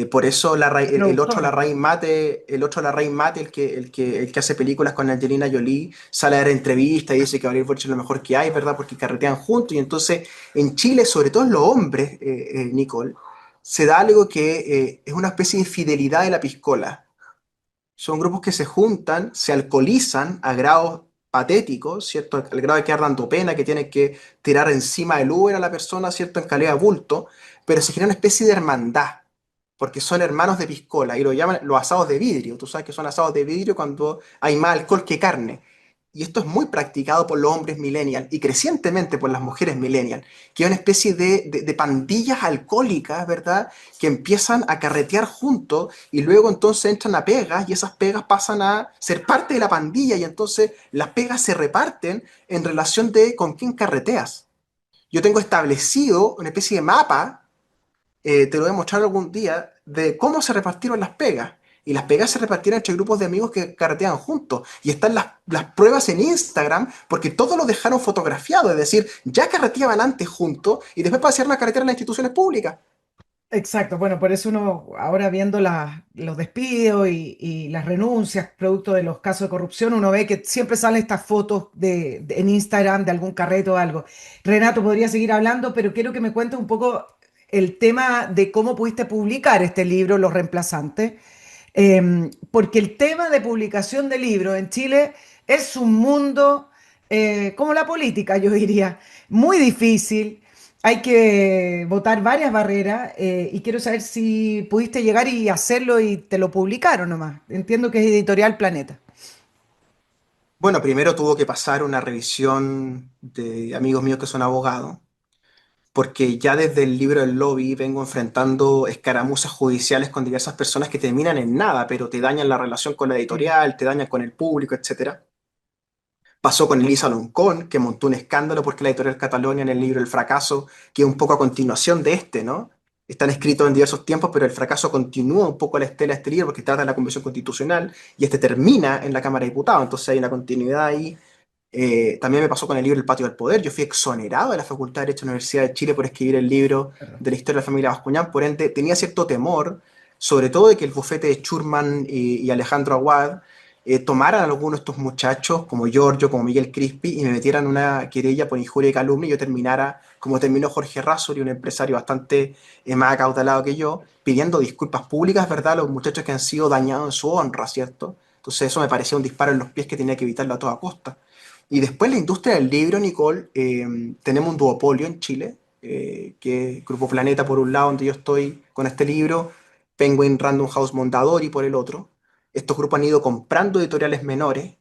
Por eso el otro Productor. Larraín Mate, el que hace películas con Angelina Jolie, sale a dar entrevistas y dice que Gabriel Boric es lo mejor que hay, ¿verdad? Porque carretean juntos. Y entonces, en Chile, sobre todo en los hombres, Nicole, se da algo que es una especie de fidelidad de la piscola. Son grupos que se juntan, se alcoholizan a grados patéticos, ¿cierto? Al grado de quedar dando pena, que tienen que tirar encima del Uber a la persona, ¿cierto? En calidad de bulto, pero se genera una especie de hermandad, porque son hermanos de piscola, y lo llaman los asados de vidrio. Tú sabes que son asados de vidrio cuando hay más alcohol que carne. Y esto es muy practicado por los hombres millennials y crecientemente por las mujeres millennials, que es una especie de pandillas alcohólicas, ¿verdad? Que empiezan a carretear juntos y luego entonces entran a pegas y esas pegas pasan a ser parte de la pandilla y entonces las pegas se reparten en relación de con quién carreteas. Yo tengo establecido una especie de mapa, te lo voy a mostrar algún día, de cómo se repartieron las pegas. Y las pegas se repartieron entre grupos de amigos que carreteaban juntos. Y están las pruebas en Instagram, porque todos lo dejaron fotografiado. Es decir, ya carreteaban antes juntos y después pasaron a carretear en las instituciones públicas. Exacto, bueno, por eso uno ahora viendo los despidos y las renuncias producto de los casos de corrupción, uno ve que siempre salen estas fotos en Instagram de algún carrete o algo. Renato, podría seguir hablando, pero quiero que me cuentes un poco el tema de cómo pudiste publicar este libro, Los Reemplazantes. Porque el tema de publicación de libros en Chile es un mundo, como la política, yo diría, muy difícil. Hay que votar varias barreras, y quiero saber si pudiste llegar y hacerlo y te lo publicaron nomás. Entiendo que es Editorial Planeta. Bueno, primero tuvo que pasar una revisión de amigos míos que son abogados, porque ya desde el libro del lobby vengo enfrentando escaramuzas judiciales con diversas personas que terminan en nada, pero te dañan la relación con la Sí. editorial, te dañan con el público, etcétera. Pasó con Elisa Loncón, que montó un escándalo porque la editorial Catalonia en el libro El fracaso, que es un poco a continuación de este, ¿no? Están escritos en diversos tiempos, pero el fracaso continúa un poco a la estela de este libro porque trata de la Convención Constitucional y este termina en la Cámara de Diputados, entonces hay una continuidad ahí. También me pasó con el libro El Patio del Poder. Yo fui exonerado de la Facultad de Derecho de la Universidad de Chile por escribir el libro Perdón. de la historia de la familia Bascuñán. Por ende, tenía cierto temor, sobre todo de que el bufete de Schurman y Alejandro Aguad tomaran a algunos de estos muchachos, como Giorgio, como Miguel Crispi, y me metieran una querella por injuria y calumnia y yo terminara como terminó Jorge Razzoli, un empresario bastante más acaudalado que yo, pidiendo disculpas públicas, ¿verdad?, a los muchachos que han sido dañados en su honra, ¿cierto? Entonces eso me parecía un disparo en los pies que tenía que evitarlo a toda costa. Y después la industria del libro, Nicole, tenemos un duopolio en Chile, que es Grupo Planeta por un lado, donde yo estoy con este libro, Penguin Random House Mondadori por el otro. Estos grupos han ido comprando editoriales menores.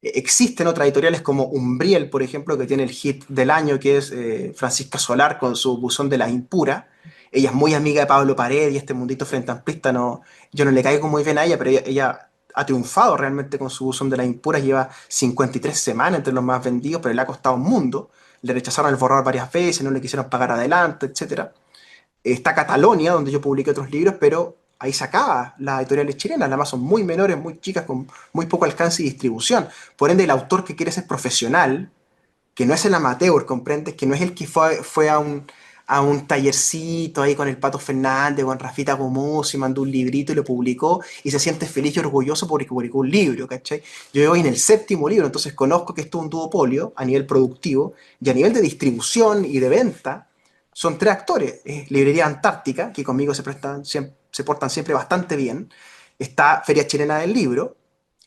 Existen otras editoriales como Umbriel, por ejemplo, que tiene el hit del año, que es Francisca Solar con su Buzón de las Impuras. Ella es muy amiga de Pablo Paredes y este mundito frente amplista, no, yo no le caigo muy bien a ella, pero ella ha triunfado realmente con su Buzón de las Impuras, lleva 53 semanas entre los más vendidos, pero le ha costado un mundo. Le rechazaron el borrador varias veces, no le quisieron pagar adelante, etcétera. Está Catalonia, donde yo publiqué otros libros, pero ahí se acaba las editoriales chilenas, las más son muy menores, muy chicas, con muy poco alcance y distribución. Por ende, el autor que quiere ser profesional, que no es el amateur, ¿comprendes? Que no es el que fue a un tallercito ahí con el Pato Fernández, con Rafita Gomuz y mandó un librito y lo publicó y se siente feliz y orgulloso porque publicó un libro, ¿cachai? Yo voy en el séptimo libro, entonces conozco que esto es un duopolio a nivel productivo y a nivel de distribución y de venta. Son tres actores. Librería Antártica, que conmigo se portan siempre bastante bien. Está Feria Chilena del Libro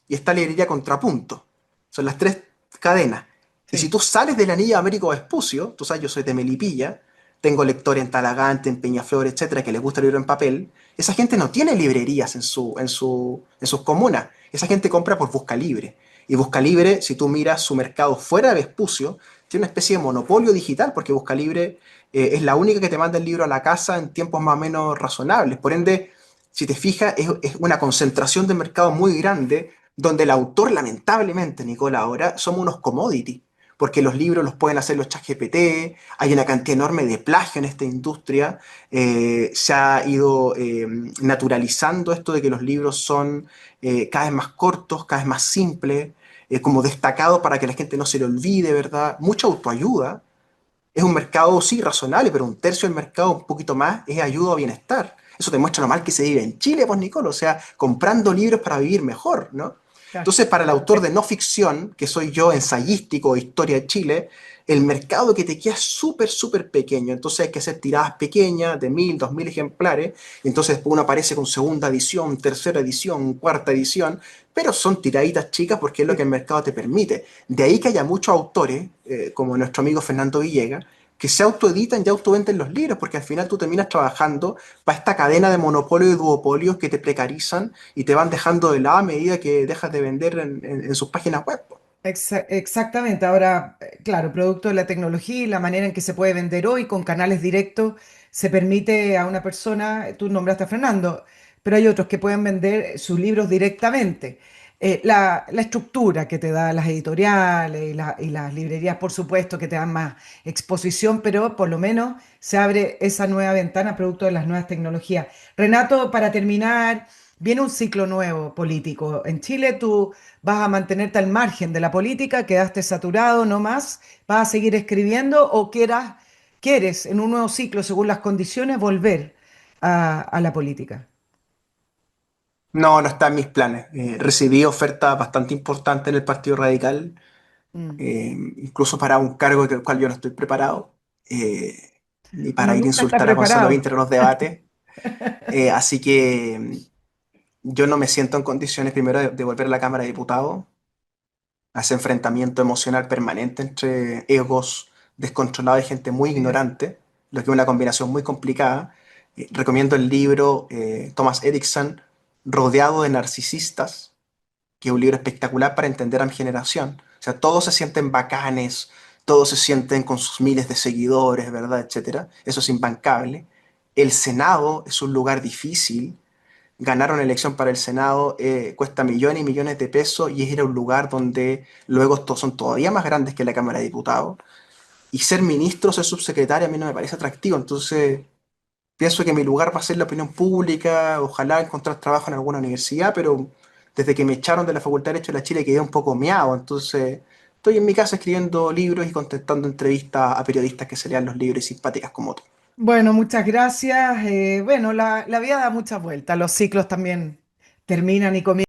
y está Librería Contrapunto. Son las tres cadenas. Y si Sí. tú sales del anillo de Américo Vespucio, tú sabes, yo soy de Melipilla, tengo lectores en Talagante, en Peñaflor, etcétera, que les gusta el libro en papel, esa gente no tiene librerías en sus comunas. Esa gente compra por Busca Libre. Y Busca Libre, si tú miras su mercado fuera de Vespucio, tiene una especie de monopolio digital, porque Busca Libre es la única que te manda el libro a la casa en tiempos más o menos razonables. Por ende, si te fijas, es una concentración de mercado muy grande, donde el autor, lamentablemente, Nicola, ahora somos unos commodities porque los libros los pueden hacer los ChatGPT, hay una cantidad enorme de plagio en esta industria, se ha ido naturalizando esto de que los libros son cada vez más cortos, cada vez más simples, como destacado para que la gente no se le olvide, ¿verdad? Mucha autoayuda. Es un mercado, sí, razonable, pero un tercio del mercado, un poquito más, es ayuda o bienestar. Eso te muestra lo mal que se vive en Chile, pues, Nicolo, o sea, comprando libros para vivir mejor, ¿no? Claro. Entonces, para el autor de no ficción, que soy yo, ensayístico, Historia de Chile, el mercado que te queda es súper, súper pequeño. Entonces hay que hacer tiradas pequeñas de 1000, 2000 ejemplares. Entonces después uno aparece con segunda edición, tercera edición, cuarta edición, pero son tiraditas chicas porque es lo que el mercado te permite. De ahí que haya muchos autores, como nuestro amigo Fernando Villegas, que se autoeditan y autovenden los libros, porque al final tú terminas trabajando para esta cadena de monopolio y duopolios que te precarizan y te van dejando de lado a medida que dejas de vender en sus páginas web. Exactamente. Ahora, claro, producto de la tecnología y la manera en que se puede vender hoy con canales directos, se permite a una persona, tú nombraste a Fernando, pero hay otros que pueden vender sus libros directamente. La estructura que te da las editoriales y las librerías, por supuesto, que te dan más exposición, pero por lo menos se abre esa nueva ventana producto de las nuevas tecnologías. Renato, para terminar, viene un ciclo nuevo político. En Chile tú vas a mantenerte al margen de la política, quedaste saturado, no más, vas a seguir escribiendo o quieres en un nuevo ciclo, según las condiciones, volver a la política. No, no está en mis planes. Recibí ofertas bastante importantes en el Partido Radical, Mm. incluso para un cargo del cual yo no estoy preparado, ni Uno para ir a nunca está insultar a Gonzalo preparado. Vinter en los debates. Así que yo no me siento en condiciones primero de volver a la Cámara de Diputados, a ese enfrentamiento emocional permanente entre egos descontrolados y gente muy Sí. ignorante, lo que es una combinación muy complicada. Recomiendo el libro Thomas Erickson, Rodeado de Narcisistas, que es un libro espectacular para entender a mi generación. O sea, todos se sienten bacanes, todos se sienten con sus miles de seguidores, ¿verdad? Etcétera. Eso es imbancable. El Senado es un lugar difícil. Ganar una elección para el Senado cuesta millones y millones de pesos y es ir a un lugar donde luego estos son todavía más grandes que la Cámara de Diputados. Y ser ministro, ser subsecretario, a mí no me parece atractivo. Entonces, pienso que mi lugar va a ser la opinión pública, ojalá encontrar trabajo en alguna universidad, pero desde que me echaron de la Facultad de Derecho de la Chile quedé un poco miado, entonces estoy en mi casa escribiendo libros y contestando entrevistas a periodistas que se lean los libros y simpáticas como tú. Bueno, muchas gracias. Bueno, la vida da muchas vueltas, los ciclos también terminan y comienzan.